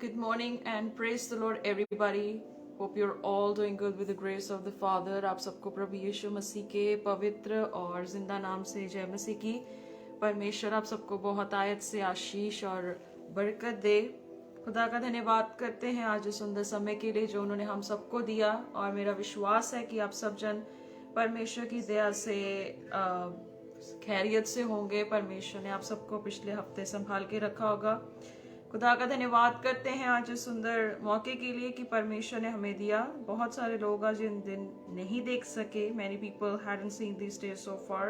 Good morning and praise the Lord everybody. Hope you're all doing good with the grace of the Father. आप सबको प्रभु यीशु मसीह के पवित्र और जिंदा नाम से जय मसीह की। परमेश्वर आप सबको बहुत आयत से आशीष और बरकत दे। खुदा का धन्यवाद करते हैं आज इस सुंदर समय के लिए जो उन्होंने हम सबको दिया, और मेरा विश्वास है कि आप सब जन परमेश्वर की दया से खैरियत से होंगे। परमेश्वर ने आप सबको पिछले हफ्ते संभाल के रखा होगा। खुदा का धन्यवाद करते हैं आज इस सुंदर मौके के लिए कि परमेश्वर ने हमें दिया। बहुत सारे लोग आज इन दिन नहीं देख सके। Many people hadn't seen these days so far,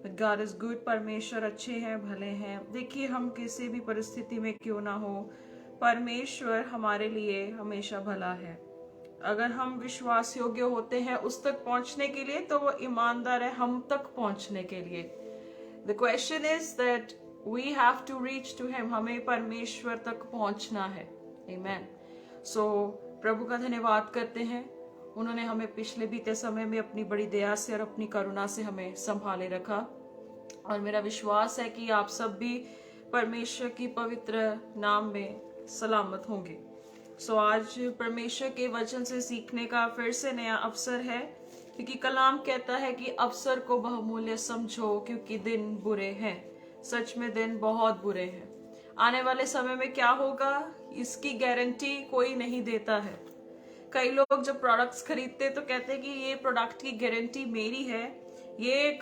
but God is good. परमेश्वर अच्छे हैं, भले हैं। देखिए, हम किसी भी परिस्थिति में क्यों ना हो, परमेश्वर हमारे लिए हमेशा भला है। अगर हम विश्वास योग्य होते हैं उस तक पहुंचने के लिए, तो वो ईमानदार है हम तक पहुंचने के लिए। The question is that we have to reach to him. हमें परमेश्वर तक पहुंचना है। Amen. So प्रभु का धन्यवाद करते हैं। उन्होंने हमें पिछले बीते समय में अपनी बड़ी दया से और अपनी करुणा से हमें संभाले रखा, और मेरा विश्वास है कि आप सब भी परमेश्वर की पवित्र नाम में सलामत होंगे। So आज परमेश्वर के वचन से सीखने का फिर से नया अवसर है, क्योंकि कलाम कहता है कि अवसर को बहुमूल्य समझो क्योंकि दिन बुरे हैं। सच में दिन बहुत बुरे हैं। आने वाले समय में क्या होगा इसकी गारंटी कोई नहीं देता है। कई लोग जब प्रोडक्ट्स खरीदते तो कहते हैं कि ये प्रोडक्ट की गारंटी मेरी है, ये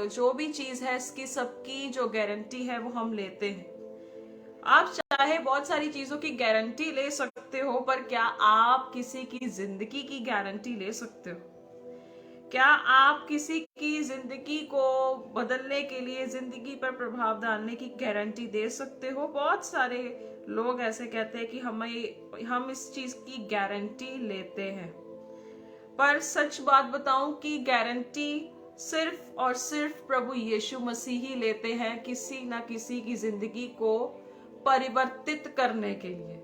जो भी चीज है इसकी सबकी जो गारंटी है वो हम लेते हैं। आप चाहे बहुत सारी चीजों की गारंटी ले सकते हो, पर क्या आप किसी की जिंदगी की गारंटी ले सकते हो? क्या आप किसी की जिंदगी को बदलने के लिए, जिंदगी पर प्रभाव डालने की गारंटी दे सकते हो? बहुत सारे लोग ऐसे कहते हैं कि हम इस चीज की गारंटी लेते हैं, पर सच बात बताऊं कि गारंटी सिर्फ और सिर्फ प्रभु यीशु मसीह ही लेते हैं, किसी ना किसी की जिंदगी को परिवर्तित करने के लिए,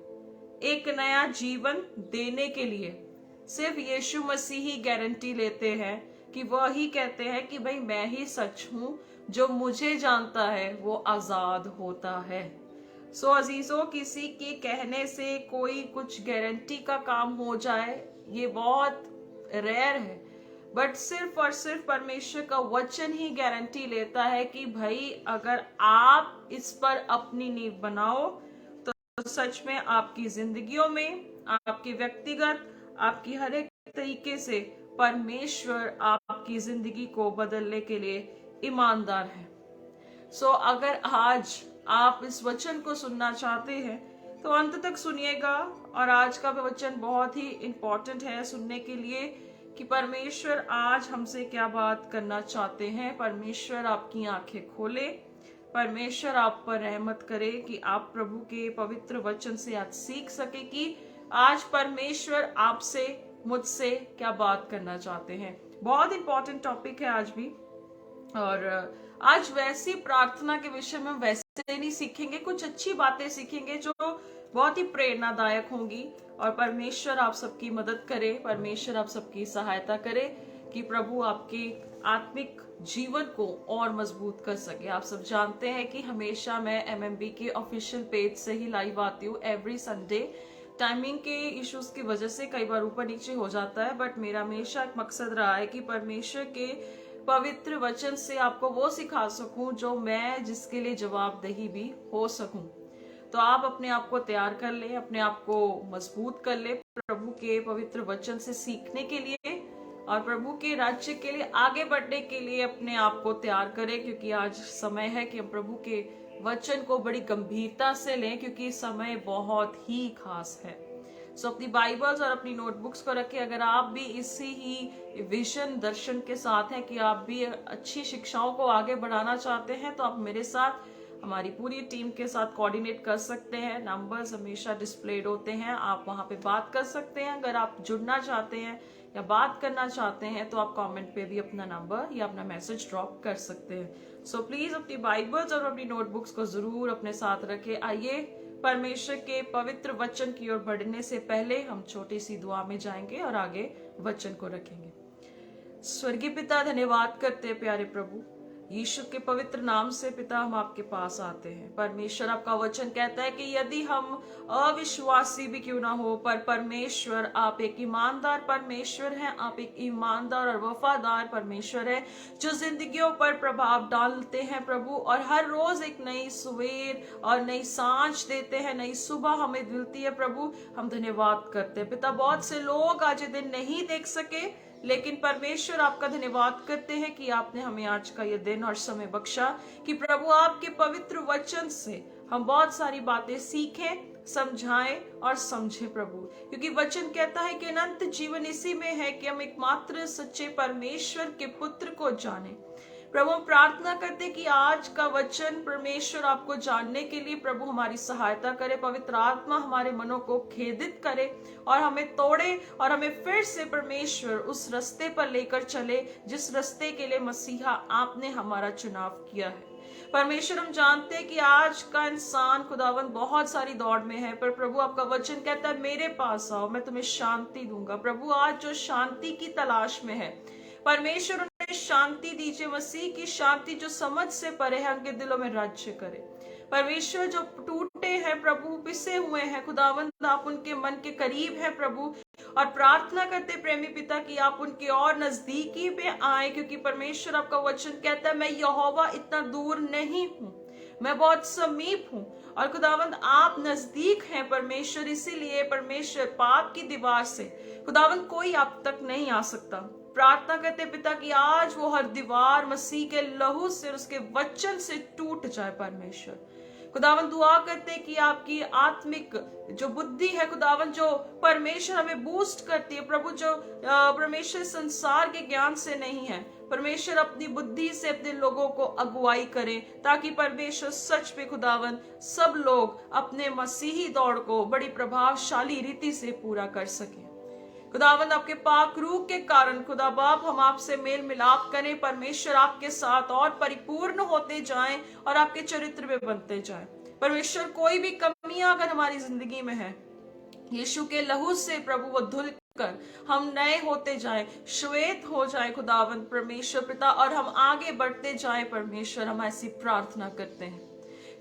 एक नया जीवन देने के लिए। सिर्फ यीशु मसीह ही गारंटी लेते हैं कि वह ही कहते हैं कि भाई मैं ही सच हूं, जो मुझे जानता है वो आजाद होता है। सो अजीजों, किसी के कहने से कोई कुछ गारंटी का काम हो जाए ये बहुत रेयर है, बट सिर्फ और सिर्फ परमेश्वर का वचन ही गारंटी लेता है कि भाई अगर आप इस पर अपनी नींव बनाओ तो सच में आपकी जिंदगियों में, आपकी व्यक्तिगत, आपकी हर एक तरीके से परमेश्वर आपकी जिंदगी को बदलने के लिए ईमानदार है। सो अगर आज आप इस वचन को सुनना चाहते हैं तो अंत तक सुनिएगा, और आज का वचन बहुत ही इम्पोर्टेंट है सुनने के लिए कि परमेश्वर आज हमसे क्या बात करना चाहते हैं। परमेश्वर आपकी आंखें खोले, परमेश्वर आप पर रहमत करे कि आप प्रभु के पवित्र वचन से आज सीख सके कि आज परमेश्वर आपसे, मुझसे क्या बात करना चाहते हैं। बहुत इंपॉर्टेंट टॉपिक है आज भी, और आज वैसी प्रार्थना के विषय में वैसे नहीं सीखेंगे, कुछ अच्छी बातें सीखेंगे जो बहुत ही प्रेरणादायक होंगी, और परमेश्वर आप सबकी मदद करे, परमेश्वर आप सबकी सहायता करे कि प्रभु आपके आत्मिक जीवन को और मजबूत कर सके। आप सब जानते हैं कि हमेशा मैं MMB के ऑफिशियल पेज से ही लाइव आती हूँ एवरी संडे। टाइमिंग के इश्यूज की वजह से कई बार ऊपर नीचे हो जाता है, बट मेरा हमेशा एक मकसद रहा है कि परमेश्वर के पवित्र वचन से आपको वो सिखा सकूं जो मैं, जिसके लिए जवाबदेही भी हो सकूं। तो आप अपने आप को तैयार कर ले, अपने आप को मजबूत कर ले प्रभु के पवित्र वचन से सीखने के लिए, और प्रभु के राज्य के लिए आगे बढ़ने के लिए अपने आप को तैयार करें, क्योंकि आज समय है कि हम प्रभु के वचन को बड़ी गंभीरता से लें, क्योंकि समय बहुत ही खास है। सो अपनी बाइबल्स और अपनी नोटबुक्स को रखें। अगर आप भी इसी ही विजन, दर्शन के साथ हैं कि आप भी अच्छी शिक्षाओं को आगे बढ़ाना चाहते हैं, तो आप मेरे साथ, हमारी पूरी टीम के साथ कोऑर्डिनेट कर सकते हैं। नंबर्स हमेशा डिस्प्लेड होते हैं, आप वहां पे बात कर सकते हैं। अगर आप जुड़ना चाहते हैं या बात करना चाहते हैं तो आप कमेंट पे भी अपना नंबर या अपना मैसेज ड्रॉप कर सकते हैं। सो प्लीज अपनी बाइबल्स और अपनी नोटबुक्स को जरूर अपने साथ रखें। आइए परमेश्वर के पवित्र वचन की ओर बढ़ने से पहले हम छोटी सी दुआ में जाएंगे और आगे वचन को रखेंगे। स्वर्गीय पिता, धन्यवाद करते हैं प्यारे प्रभु, यीशु के पवित्र नाम से पिता हम आपके पास आते हैं। परमेश्वर आपका वचन कहता है कि यदि हम अविश्वासी भी क्यों ना हो, पर परमेश्वर आप एक ईमानदार परमेश्वर हैं। आप एक ईमानदार और वफादार परमेश्वर है जो जिंदगियों पर प्रभाव डालते हैं प्रभु, और हर रोज एक नई सवेर और नई सांझ देते हैं, नई सुबह हमें मिलती है प्रभु। हम धन्यवाद करते हैं पिता। बहुत से लोग आज ये दिन नहीं देख सके, लेकिन परमेश्वर आपका धन्यवाद करते हैं कि आपने हमें आज का ये दिन और समय बख्शा, कि प्रभु आपके पवित्र वचन से हम बहुत सारी बातें सीखें, समझाएं और समझें प्रभु। क्योंकि वचन कहता है कि अनंत जीवन इसी में है कि हम एकमात्र सच्चे परमेश्वर के पुत्र को जाने। प्रभु हम प्रार्थना करते कि आज का वचन परमेश्वर आपको जानने के लिए प्रभु हमारी सहायता करे। पवित्र आत्मा हमारे मनों को खेदित करे और हमें तोड़े और हमें फिर से परमेश्वर उस रास्ते पर लेकर चले जिस रास्ते के लिए मसीहा आपने हमारा चुनाव किया है। परमेश्वर हम जानते हैं कि आज का इंसान खुदावन बहुत सारी दौड़ में है, पर प्रभु आपका वचन कहता है मेरे पास आओ, मैं तुम्हें शांति दूंगा। प्रभु आज जो शांति की तलाश में है, परमेश्वर उन्हें शांति दीजिए। मसीह की शांति जो समझ से परे है उनके दिलों में राज्य करे। परमेश्वर जो टूटे हैं प्रभु, पिसे हुए हैं खुदावंद, आप उनके मन के करीब हैं प्रभु। और प्रार्थना करते प्रेमी पिता कि आप उनके और नजदीकी पे आए, क्योंकि परमेश्वर आपका वचन कहता है मैं यहोवा इतना दूर नहीं हूँ, मैं बहुत समीप हूँ। और खुदावंद आप नजदीक हैं परमेश्वर, इसीलिए परमेश्वर पाप की दीवार से खुदावंद कोई आप तक नहीं आ सकता। प्रार्थना करते पिता कि आज वो हर दीवार मसीह के लहू से, उसके वचन से टूट जाए परमेश्वर। खुदावन दुआ करते कि आपकी आत्मिक जो बुद्धि है खुदावन, जो परमेश्वर हमें बूस्ट करती है प्रभु, जो परमेश्वर संसार के ज्ञान से नहीं है, परमेश्वर अपनी बुद्धि से अपने लोगों को अगुवाई करे, ताकि परमेश्वर सच पे खुदावन सब लोग अपने मसीही दौड़ को बड़ी प्रभावशाली रीति से पूरा कर सके। खुदावंद आपके पाक रूह के कारण खुदा बाप हम आपसे मेल मिलाप करें, परमेश्वर आपके साथ और परिपूर्ण होते जाएं और आपके चरित्र में बनते जाएं। परमेश्वर कोई भी कमियां अगर हमारी जिंदगी में है, यीशु के लहू से प्रभु वो धुल कर हम नए होते जाएं, श्वेत हो जाए खुदावंद परमेश्वर पिता, और हम आगे बढ़ते जाएं परमेश्वर। हम ऐसी प्रार्थना करते हैं।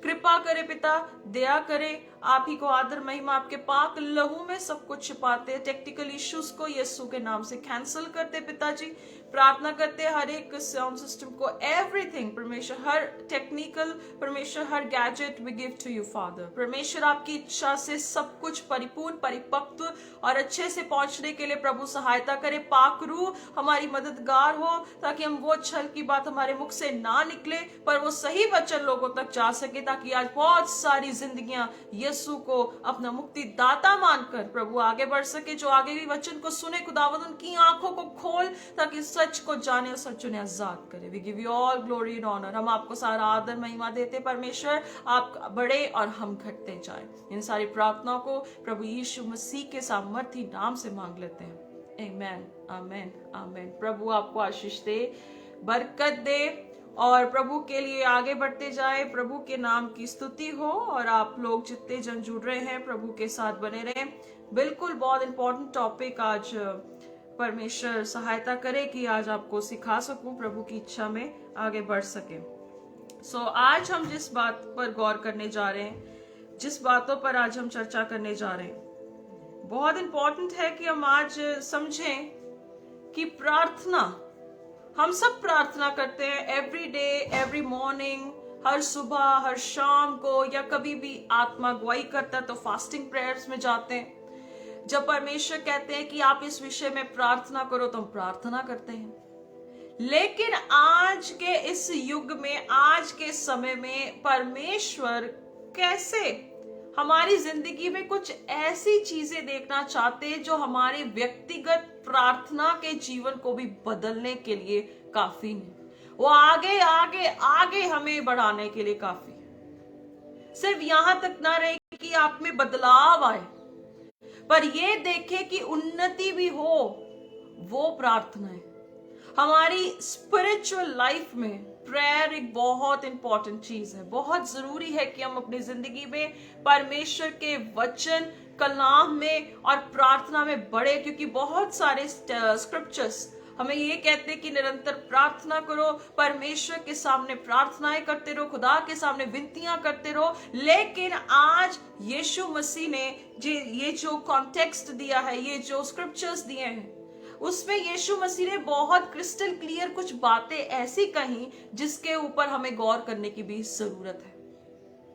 कृपा करे पिता, दया करे, आप ही को आदर महिमा आपके पाक लहू में सब कुछ छिपाते। टेक्निकल इश्यूज को यीशु के नाम से कैंसिल करते पिताजी। प्रार्थना करते हर एक साउंड सिस्टम को, एवरीथिंग परमेश्वर, हर टेक्निकल परमेश्वर, हर gadget we give to you father. परमेश्वर आपकी इच्छा से सब कुछ परिपूर्ण, परिपक्व और अच्छे से पहुंचने के लिए प्रभु सहायता करे। पाक रूह हमारी मददगार हो, ताकि हम वो छल की बात हमारे मुख से ना निकले, पर वो सही वचन लोगों तक जा सके, ताकि आज बहुत सारी जिंदगियां यीशु को अपना मुक्ति दाता मानकर प्रभु आगे बढ़ सके। जो आगे भी वचन को सुने खुदावंद उनकी आंखों को खोल, ताकि सच को जाने और सच उन्हें आजाद करे। We give you all glory and honour. हम आपको सारा आदर महिमा देते परमेश्वर, आप बड़े और हम घटते जाए। इन सारी प्रार्थनाओं को प्रभु यीशु मसीह के सामर्थी नाम से मांग लेते हैं। आमेन, आमेन, आमेन। प्रभु आपको आशीष दे, बरकत दे और प्रभु के लिए आगे बढ़ते जाए। प्रभु के नाम की स्तुति हो, और आप लोग जितने जन जुड़ रहे हैं प्रभु के साथ बने रहें। बिल्कुल बहुत इंपॉर्टेंट टॉपिक आज परमेश्वर सहायता करे कि आज आपको सिखा सकूं, प्रभु की इच्छा में आगे बढ़ सके। आज हम जिस बात पर गौर करने जा रहे हैं, जिस बातों पर आज हम चर्चा करने जा रहे हैं, बहुत इंपॉर्टेंट है कि हम आज समझें कि प्रार्थना, हम सब प्रार्थना करते हैं एवरी डे, एवरी मॉर्निंग, हर सुबह, हर शाम को, या कभी भी आत्मा अगुवाई करता है तो फास्टिंग प्रेयर्स में जाते हैं। जब परमेश्वर कहते हैं कि आप इस विषय में प्रार्थना करो तो हम प्रार्थना करते हैं। लेकिन आज के इस युग में, आज के समय में परमेश्वर कैसे हमारी जिंदगी में कुछ ऐसी चीजें देखना चाहते हैं जो हमारे व्यक्तिगत प्रार्थना के जीवन को भी बदलने के लिए काफी है। वो आगे आगे आगे हमें बढ़ाने के लिए काफी है। सिर्फ यहां तक ना रहे कि आप में बदलाव आए, पर ये देखे कि उन्नति भी हो, वो प्रार्थना है। हमारी स्पिरिचुअल लाइफ में प्रेयर एक बहुत इंपॉर्टेंट चीज है। बहुत जरूरी है कि हम अपनी जिंदगी में परमेश्वर के वचन, कलाम में और प्रार्थना में बढ़े, क्योंकि बहुत सारे स्क्रिप्चर्स हमें ये कहते हैं कि निरंतर प्रार्थना करो, परमेश्वर के सामने प्रार्थनाएं करते रहो, खुदा के सामने विनतियां करते रहो। लेकिन आज यीशु मसीह ने ये जो कॉन्टेक्स्ट दिया है, ये जो स्क्रिप्चर्स दिए हैं, उसमें यीशु मसीह ने बहुत क्रिस्टल क्लियर कुछ बातें ऐसी कही जिसके ऊपर हमें गौर करने की भी जरूरत है।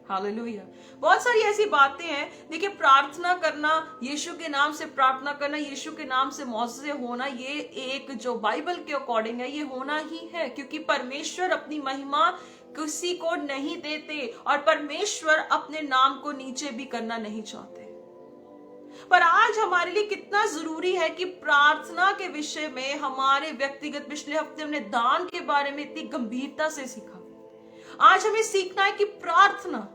हालेलुया। बहुत सारी ऐसी बातें हैं। देखिए, प्रार्थना करना, यीशु के नाम से प्रार्थना करना, यीशु के नाम से मौजूद होना, ये एक जो बाइबल के अकॉर्डिंग है, ये होना ही है, क्योंकि परमेश्वर अपनी महिमा किसी को नहीं देते और परमेश्वर अपने नाम को नीचे भी करना नहीं चाहते। पर आज हमारे लिए कितना जरूरी है कि प्रार्थना के विषय में हमारे व्यक्तिगत, पिछले हफ्ते हमने दान के बारे में इतनी गंभीरता से सीखा। आज हमें सीखना है कि प्रार्थना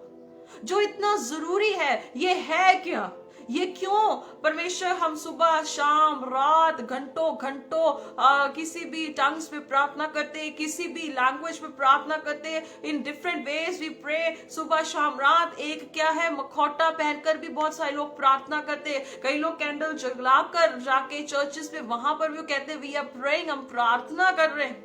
जो इतना जरूरी है, ये है क्या, ये क्यों परमेश्वर हम सुबह शाम रात घंटों घंटों किसी भी टंग्स में प्रार्थना करते हैं, किसी भी लैंग्वेज में प्रार्थना करते हैं, in different ways we pray, सुबह शाम रात। एक क्या है, मखौटा पहनकर भी बहुत सारे लोग प्रार्थना करते हैं। कई लोग कैंडल जलाकर जाके चर्चेस में वहां पर भी कहते हैं वी आर प्रेइंग, हम प्रार्थना कर रहे हैं।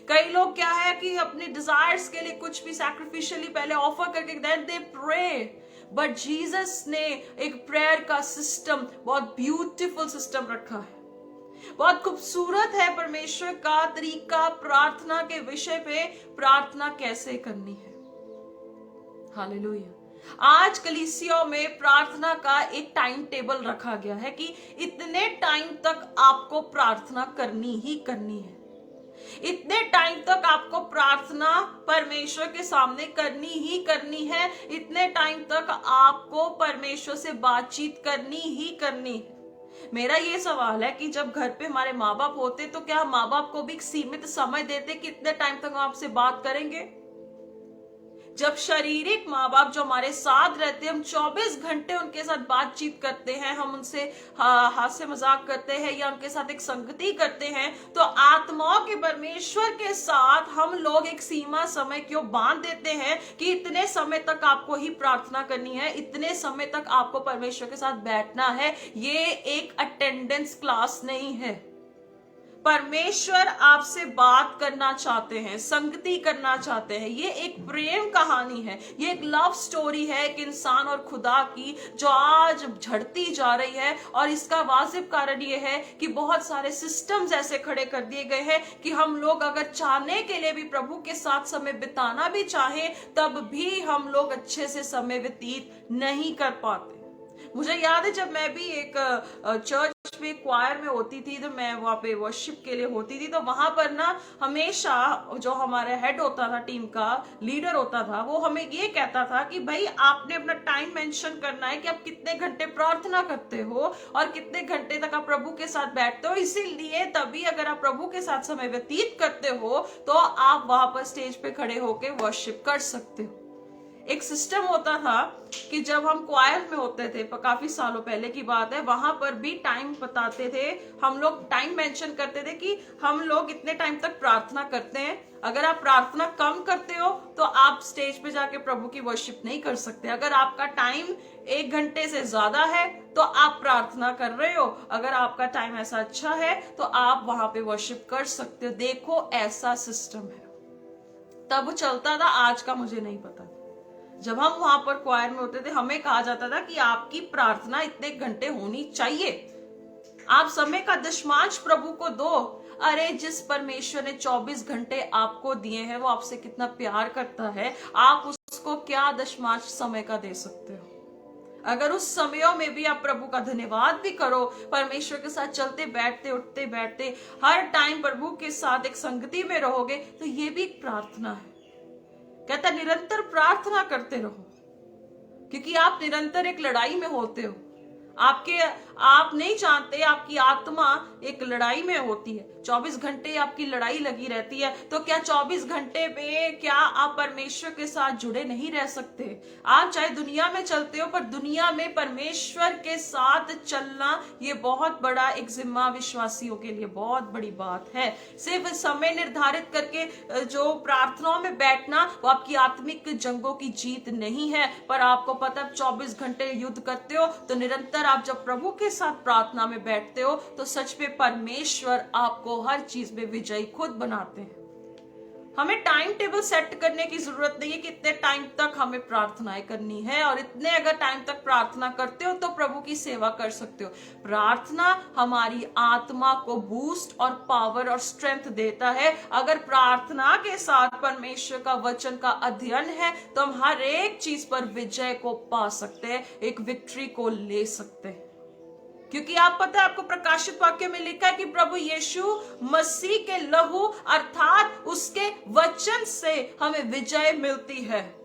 कई लोग क्या है कि अपने डिजायर्स के लिए कुछ भी सैक्रिफिशियली पहले ऑफर करके then they pray. But Jesus ने एक प्रेयर का सिस्टम, बहुत ब्यूटीफुल सिस्टम रखा है, बहुत खूबसूरत है परमेश्वर का तरीका प्रार्थना के विषय पे, प्रार्थना कैसे करनी है। हालेलुया। आज कलीसियों में प्रार्थना का एक टाइम टेबल रखा गया है कि इतने टाइम तक आपको प्रार्थना करनी ही करनी है, इतने टाइम तक आपको प्रार्थना परमेश्वर के सामने करनी ही करनी है, इतने टाइम तक आपको परमेश्वर से बातचीत करनी ही करनी है। मेरा ये सवाल है कि जब घर पे हमारे माँ बाप होते तो क्या माँ बाप को भी एक सीमित समय देते कि इतने टाइम तक हम आपसे बात करेंगे? जब शारीरिक माँ बाप जो हमारे साथ रहते हैं, हम 24 घंटे उनके साथ बातचीत करते हैं, हम उनसे हास्य मजाक करते हैं या उनके साथ एक संगति करते हैं, तो आत्माओं के परमेश्वर के साथ हम लोग एक सीमा समय क्यों बांध देते हैं कि इतने समय तक आपको ही प्रार्थना करनी है, इतने समय तक आपको परमेश्वर के साथ बैठना है। ये एक अटेंडेंस क्लास नहीं है। परमेश्वर आपसे बात करना चाहते हैं, संगति करना चाहते हैं। ये एक प्रेम कहानी है, ये एक लव स्टोरी है एक इंसान और खुदा की, जो आज झड़ती जा रही है। और इसका वाजिब कारण ये है कि बहुत सारे सिस्टम्स ऐसे खड़े कर दिए गए हैं कि हम लोग अगर चाहने के लिए भी प्रभु के साथ समय बिताना भी चाहें, तब भी हम लोग अच्छे से समय व्यतीत नहीं कर पाते। मुझे याद है जब मैं भी एक चर्च में क्वायर में होती थी, तो मैं वहाँ पे वर्शिप के लिए होती थी, तो वहां पर ना हमेशा जो हमारा हेड होता था, टीम का लीडर होता था, वो हमें ये कहता था कि भाई आपने अपना टाइम मेंशन करना है कि आप कितने घंटे प्रार्थना करते हो और कितने घंटे तक आप प्रभु के साथ बैठते हो। इसीलिए तभी अगर आप प्रभु के साथ समय व्यतीत करते हो तो आप वहां पर स्टेज पे खड़े होकर वर्शिप कर सकते हो। एक सिस्टम होता था कि जब हम क्वायर में होते थे, काफी सालों पहले की बात है, वहां पर भी टाइम बताते थे, हम लोग टाइम मेंशन करते थे कि हम लोग इतने टाइम तक प्रार्थना करते हैं। अगर आप प्रार्थना कम करते हो तो आप स्टेज पे जाके प्रभु की वर्शिप नहीं कर सकते। अगर आपका टाइम 1 घंटे से ज्यादा है तो आप प्रार्थना कर रहे हो, अगर आपका टाइम ऐसा अच्छा है तो आप वहां पे वर्शिप कर सकते हो। देखो, ऐसा सिस्टम है, तब चलता था, आज का मुझे नहीं पता। जब हम वहां पर क्वायर में होते थे, हमें कहा जाता था कि आपकी प्रार्थना इतने घंटे होनी चाहिए, आप समय का दशमांश प्रभु को दो। अरे, जिस परमेश्वर ने 24 घंटे आपको दिए हैं, वो आपसे कितना प्यार करता है, आप उसको क्या दशमांश समय का दे सकते हो? अगर उस समयों में भी आप प्रभु का धन्यवाद भी करो, परमेश्वर के साथ चलते बैठते उठते बैठते हर टाइम प्रभु के साथ एक संगति में रहोगे, तो ये भी एक प्रार्थना है। कहता निरंतर प्रार्थना करते रहो, क्योंकि आप निरंतर एक लड़ाई में होते हो। आप नहीं जानते, आपकी आत्मा एक लड़ाई में होती है। 24 घंटे आपकी लड़ाई लगी रहती है, तो क्या 24 घंटे में क्या आप परमेश्वर के साथ जुड़े नहीं रह सकते? आप चाहे दुनिया में चलते हो, पर दुनिया में परमेश्वर के साथ चलना ये बहुत बड़ा एक जिम्मा विश्वासियों के लिए बहुत बड़ी बात है। सिर्फ समय निर्धारित करके जो प्रार्थनाओं में बैठना, वो आपकी आत्मिक जंगों की जीत नहीं है। पर आपको पता, 24 घंटे युद्ध करते हो तो निरंतर आप जब प्रभु के के साथ प्रार्थना में बैठते हो तो सच में परमेश्वर आपको हर चीज में विजयी खुद बनाते हैं। हमें टाइम टेबल सेट करने की जरूरत नहीं है कि इतने टाइम तक हमें प्रार्थनाएं करनी है, और इतने अगर टाइम तक प्रार्थना करते हो तो प्रभु की सेवा कर सकते हो। प्रार्थना हमारी आत्मा को बूस्ट और पावर और स्ट्रेंथ देता है। अगर प्रार्थना के साथ परमेश्वर का वचन का अध्ययन है तो हम हर एक चीज पर विजय को पा सकते हैं, एक विक्ट्री को ले सकते हैं। क्योंकि आप पता है, आपको प्रकाशित वाक्य में लिखा है कि प्रभु यीशु मसीह के लहू अर्थात उसके वचन से हमें विजय मिलती है,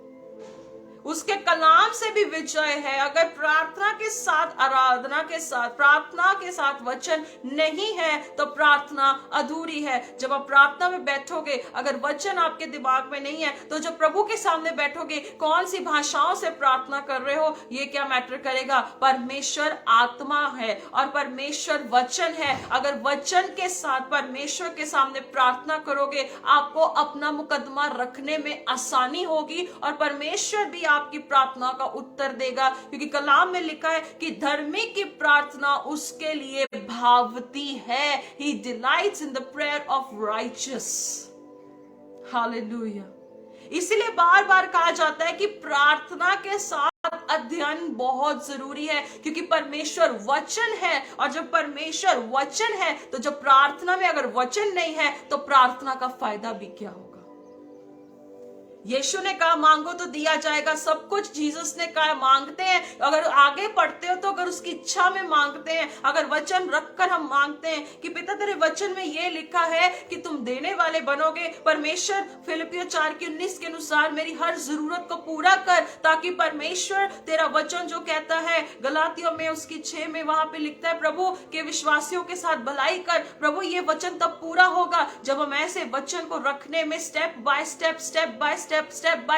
उसके कलाम से भी विजय है। अगर प्रार्थना के साथ, आराधना के साथ, प्रार्थना के साथ वचन नहीं है तो प्रार्थना अधूरी है। जब आप प्रार्थना में बैठोगे, अगर वचन आपके दिमाग में नहीं है तो जब प्रभु के सामने बैठोगे, कौन सी भाषाओं से प्रार्थना कर रहे हो ये क्या मैटर करेगा। परमेश्वर आत्मा है और परमेश्वर वचन है। अगर वचन के साथ परमेश्वर के सामने प्रार्थना करोगे, आपको अपना मुकदमा रखने में आसानी होगी और परमेश्वर भी आपकी प्रार्थना का उत्तर देगा। क्योंकि कलाम में लिखा है कि धर्मी की प्रार्थना उसके लिए भावती है। He delights in the prayer of righteous. Hallelujah. इसीलिए बार बार कहा जाता है कि प्रार्थना के साथ अध्ययन बहुत जरूरी है, क्योंकि परमेश्वर वचन है, और जब परमेश्वर वचन है तो जब प्रार्थना में अगर वचन नहीं है तो प्रार्थना का फायदा भी क्या होगा। यीशु ने कहा मांगो तो दिया जाएगा, सब कुछ जीसस ने कहा मांगते हैं। अगर आगे पढ़ते हो तो अगर उसकी इच्छा में मांगते हैं, अगर वचन रखकर हम मांगते हैं कि पिता तेरे वचन में ये लिखा है कि तुम देने वाले बनोगे। परमेश्वर फिलिपियों 4:19 के अनुसार मेरी हर जरूरत को पूरा कर, ताकि परमेश्वर तेरा वचन जो कहता है गलातियों में उसकी 6 में वहां पे लिखता है प्रभु के विश्वासियों के साथ भलाई कर। प्रभु ये वचन तब पूरा होगा जब हम ऐसे वचन को रखने में स्टेप बाय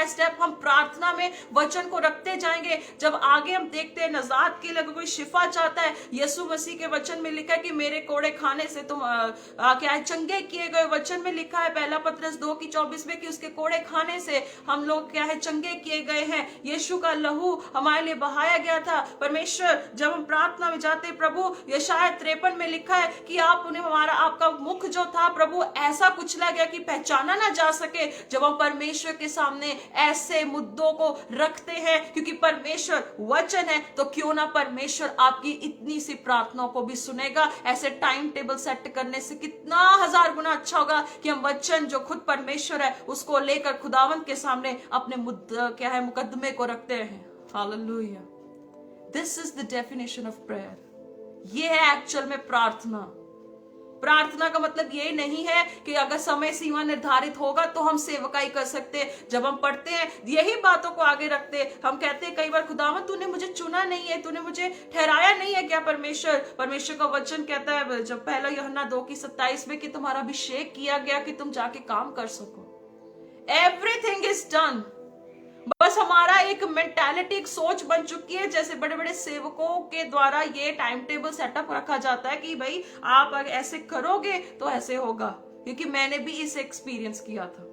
स्टेप हम प्रार्थना में वचन को रखते जाएंगे। जब आगे हम देखते हैं नजात के लिए कोई शिफा चाहता है, यीशु मसीह के वचन में लिखा है कि मेरे कोड़े खाने से तुम क्या है चंगे किए गए। वचन में लिखा है पहला पतरस 2:24 में कि उसके कोड़े खाने से हम लोग क्या है चंगे किए गए हैं। यीशु का लहू हमारे लिए बहाया गया था। परमेश्वर जब हम प्रार्थना में जाते प्रभु यशायाह 53 में लिखा है कि आप उन्हें हमारा आपका मुख जो था प्रभु ऐसा कुचला गया कि पहचाना ना जा सके। जब हम परमेश्वर के सामने ऐसे मुद्दों को रखते हैं, क्योंकि परमेश्वर वचन है, तो क्यों ना परमेश्वर आपकी इतनी सी प्रार्थनाओं को भी सुनेगा। ऐसे टाइम टेबल सेट करने से कितना 1000 गुना अच्छा होगा कि हम वचन जो खुद परमेश्वर है उसको लेकर खुदावंत के सामने अपने क्या है मुकदमे को रखते हैं। Hallelujah. This is the definition of prayer. ये है एक्चुअल में प्रार्थना। प्रार्थना का मतलब ये नहीं है कि अगर समय सीमा निर्धारित होगा तो हम सेवकाई कर सकते। जब हम पढ़ते हैं यही बातों को आगे रखते, हम कहते हैं कई बार खुदावंद तूने मुझे चुना नहीं है, तूने मुझे ठहराया नहीं है क्या। परमेश्वर का वचन कहता है जब पहला यूहन्ना 2:27 में कि तुम्हारा अभिषेक किया गया कि तुम जाके काम कर सको। Everything is done. बस हमारा एक मेंटालिटी, एक सोच बन चुकी है, जैसे बड़े बड़े सेवकों के द्वारा ये टाइम टेबल सेटअप रखा जाता है कि भाई आप अगर ऐसे करोगे तो ऐसे होगा। क्योंकि मैंने भी इसे एक्सपीरियंस किया था,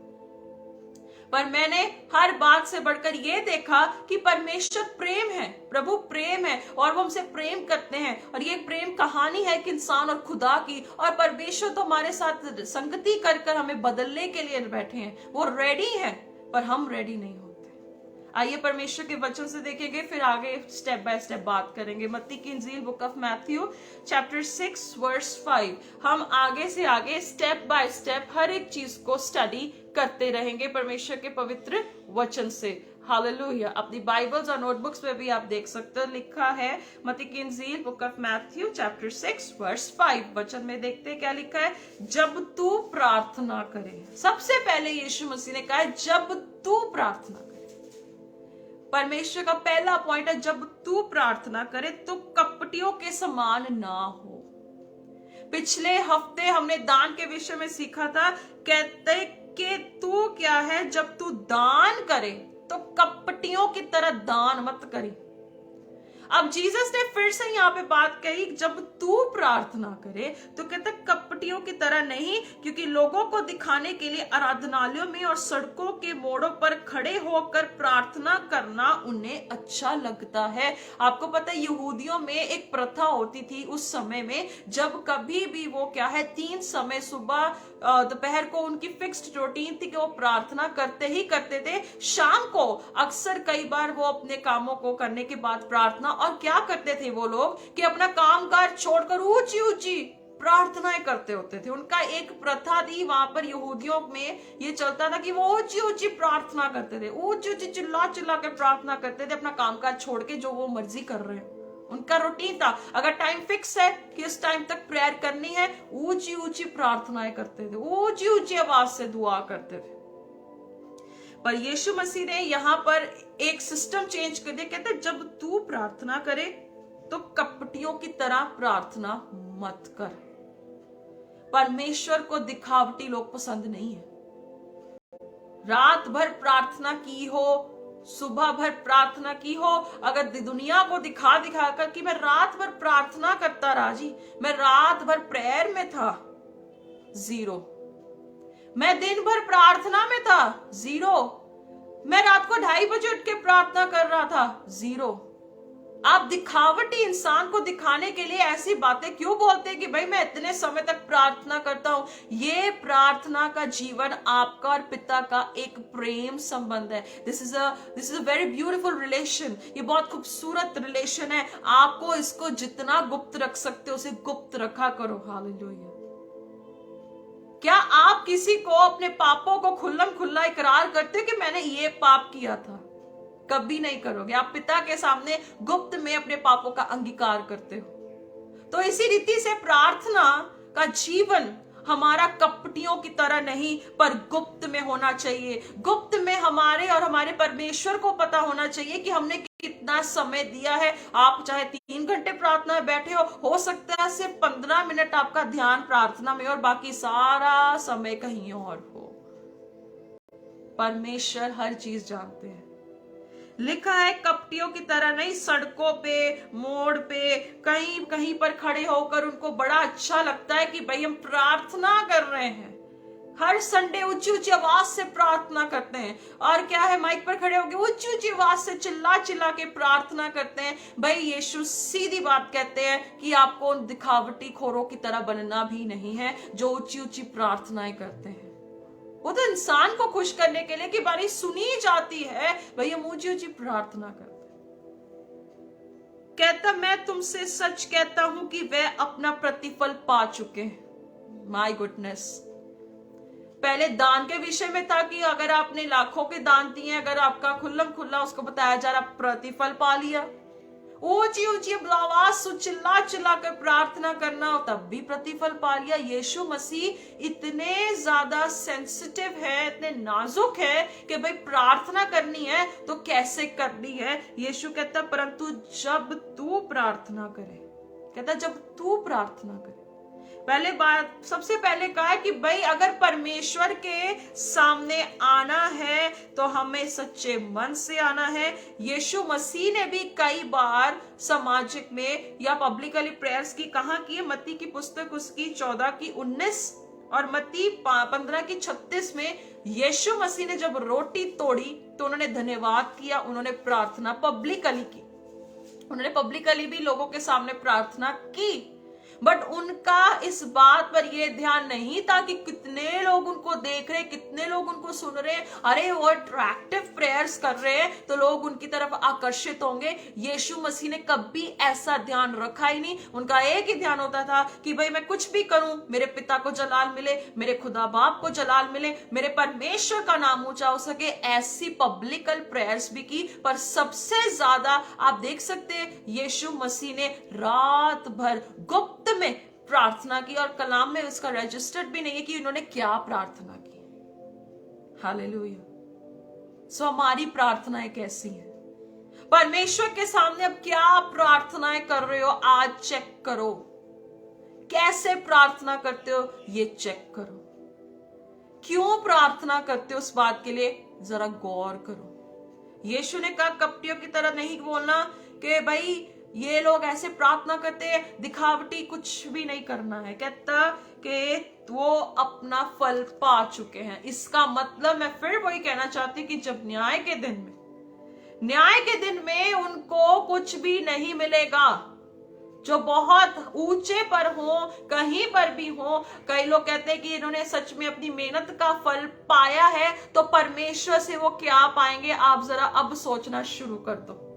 पर मैंने हर बात से बढ़कर ये देखा कि परमेश्वर प्रेम है, प्रभु प्रेम है और वो हमसे प्रेम करते हैं। और ये प्रेम कहानी है कि इंसान और खुदा की, और परमेश्वर तो हमारे साथ संगति कर हमें बदलने के लिए बैठे हैं। वो रेडी है पर हम रेडी नहीं होते। आइए परमेश्वर के वचन से देखेंगे, फिर आगे स्टेप बाय स्टेप बात करेंगे। मत्ती की इंजील book of Matthew chapter 6 verse 5। हम आगे से आगे स्टेप बाय स्टेप हर एक चीज को स्टडी करते रहेंगे परमेश्वर के पवित्र वचन से। हालेलुया। अपनी बाइबल्स और नोटबुक्स में भी आप देख सकते हो, लिखा है मत्ती की इंजील book of Matthew chapter 6 verse 5। वचन में देखते हैं क्या लिखा है। जब तू प्रार्थना करे, सबसे पहले यीशु मसीह ने कहा है जब तू प्रार्थना करे। परमेश्वर का पहला पॉइंट है जब तू प्रार्थना करे तो कपटियों के समान ना हो। पिछले हफ्ते हमने दान के विषय में सीखा था, कहते कि तू क्या है जब तू दान करे तो कपटियों की तरह दान मत करी। अब जीसस ने फिर से यहाँ पे बात कही, जब तू प्रार्थना करे तो कहता कपटियों की तरह नहीं, क्योंकि लोगों को दिखाने के लिए आराधनालयों में और सड़कों के मोड़ों पर खड़े होकर प्रार्थना करना उन्हें अच्छा लगता है। आपको पता है यहूदियों में एक प्रथा होती थी उस समय में, जब कभी भी वो क्या है 3 समय सुबह दोपहर को उनकी फिक्स्ड रूटीन थी कि वो प्रार्थना करते ही करते थे। शाम को अक्सर कई बार वो अपने कामों को करने के बाद प्रार्थना, और क्या करते थे वो लोग कि अपना कामकाज छोड़कर ऊंची ऊंची प्रार्थनाएं करते होते थे। उनका एक प्रथा थी वहां पर यहूदियों में ये चलता था कि वो ऊंची ऊंची प्रार्थना करते थे, ऊंची ऊंची चिल्ला चिल्ला के प्रार्थना करते थे, अपना कामकाज छोड़ के जो वो मर्जी कर रहे हैं। उनका रूटीन था, अगर टाइम फिक्स है कि इस टाइम तक प्रेयर करनी है, ऊंची ऊंची प्रार्थनाएं करते थे, ऊंची ऊंची आवाज से दुआ करते थे। पर यीशु मसीह ने यहां पर एक सिस्टम चेंज कर दिया। कहते जब तू प्रार्थना करे तो कपटियों की तरह प्रार्थना मत कर। परमेश्वर को दिखावटी लोग पसंद नहीं है। रात भर प्रार्थना की हो, सुबह भर प्रार्थना की हो, अगर दुनिया को दिखा दिखा कर कि मैं रात भर प्रार्थना करता रहा जी, मैं रात भर प्रेयर में था, 0। मैं दिन भर प्रार्थना में था, 0। मैं रात को 2:30 बजे उठ के प्रार्थना कर रहा था, 0। आप दिखावटी इंसान को दिखाने के लिए ऐसी बातें क्यों बोलते हैं कि भाई मैं इतने समय तक प्रार्थना करता हूं? ये प्रार्थना का जीवन आपका और पिता का एक प्रेम संबंध है। This is a very beautiful relation. ये बहुत खूबसूरत रिलेशन है। आपको इसको जितना गुप्त रख सकते हो उसे गुप्त रखा करो। हालेलुया। क्या आप किसी को अपने पापों को खुल्लम खुल्ला इकरार करते हो कि मैंने ये पाप किया था? कभी नहीं करोगे। आप पिता के सामने गुप्त में अपने पापों का अंगीकार करते हो। तो इसी रीति से प्रार्थना का जीवन हमारा कपटियों की तरह नहीं पर गुप्त में होना चाहिए। गुप्त में हमारे और हमारे परमेश्वर को पता होना चाहिए कि हमने कितना समय दिया है। आप चाहे 3 घंटे प्रार्थना में बैठे हो सकता है सिर्फ 15 मिनट आपका ध्यान प्रार्थना में और बाकी सारा समय कहीं और हो। परमेश्वर हर चीज जानते हैं। लिखा है कपटियों की तरह नहीं, सड़कों पे, मोड़ पे, कहीं कहीं पर खड़े होकर उनको बड़ा अच्छा लगता है कि भाई हम प्रार्थना कर रहे हैं। हर संडे ऊंची ऊंची आवाज से प्रार्थना करते हैं। और क्या है, माइक पर खड़े होकर ऊंची ऊंची आवाज से चिल्ला चिल्ला के प्रार्थना करते हैं। भाई यीशु सीधी बात कहते हैं कि आपको दिखावटी खोरों की तरह बनना भी नहीं है जो ऊंची ऊंची प्रार्थनाएं करते हैं। वो तो इंसान को खुश करने के लिए कि बारी सुनी जाती है, भाई हम ऊंची ऊंची प्रार्थना करते हैं। कहता मैं तुमसे सच कहता हूं कि वे अपना प्रतिफल पा चुके हैं। My goodness. पहले दान के विषय में था कि अगर आपने लाखों के दान दिए, अगर आपका खुल्लम खुल्ला उसको बताया जा रहा प्रतिफल पा लिया। ऊंची ऊंची आवाज से चिल्ला चिल्ला कर प्रार्थना करना हो तब भी प्रतिफल पा लिया। यीशु मसीह इतने ज्यादा सेंसिटिव है, इतने नाजुक है कि भाई प्रार्थना करनी है तो कैसे करनी है। यीशु कहता परंतु जब तू प्रार्थना करे, कहता जब तू प्रार्थना करे। पहले बात सबसे पहले कहा है कि भाई अगर परमेश्वर के सामने आना है तो हमें सच्चे मन से आना है। यीशु मसीह ने भी कई बार सामाजिक में या पब्लिकली प्रेयर्स की कहाँ की है। मत्ती की पुस्तक उसकी 14:19 और मत्ती 15:36 में यीशु मसीह ने जब रोटी तोड़ी तो उन्होंने धन्यवाद किया, उन्होंने प्रार्थना पब्लिकली की। उन्होंने पब्लिकली भी लोगों के सामने प्रार्थना की, बट उनका इस बात पर यह ध्यान नहीं था कि कितने लोग उनको देख रहे, कितने लोग उनको सुन रहे। अरे वो अट्रैक्टिव प्रेयर्स कर रहे हैं तो लोग उनकी तरफ आकर्षित होंगे। यीशु मसीह ने कभी ऐसा ध्यान रखा ही नहीं। उनका एक ही ध्यान होता था कि भाई मैं कुछ भी करूं मेरे पिता को जलाल मिले, मेरे खुदा बाप को जलाल मिले, मेरे परमेश्वर का नाम ऊंचा हो सके। ऐसी पब्लिकल प्रेयर्स भी की, पर सबसे ज्यादा आप देख सकते हैं यीशु मसीह ने रात भर गुप्त में प्रार्थना की और कलाम में उसका रजिस्टर्ड भी नहीं है कि उन्होंने क्या प्रार्थना की। हालेलुया। सो हमारी प्रार्थनाएं कैसी हैं? परमेश्वर के सामने अब क्या प्रार्थनाएं कर रहे हो? आज चेक करो। कैसे प्रार्थना करते हो ये चेक करो। क्यों प्रार्थना करते हो उस बात के लिए जरा गौर करो। यीशु ने कहा कपटियों की तरह नहीं बोलना कि भाई ये लोग ऐसे प्रार्थना करते हैं, दिखावटी कुछ भी नहीं करना है। कहता कि वो अपना फल पा चुके हैं। इसका मतलब मैं फिर वही कहना चाहती कि जब न्याय के दिन में उनको कुछ भी नहीं मिलेगा। जो बहुत ऊंचे पर हो, कहीं पर भी हो, कई लोग कहते हैं कि इन्होंने सच में अपनी मेहनत का फल पाया है, तो परमेश्वर से वो क्या पाएंगे? आप जरा अब सोचना शुरू कर दो।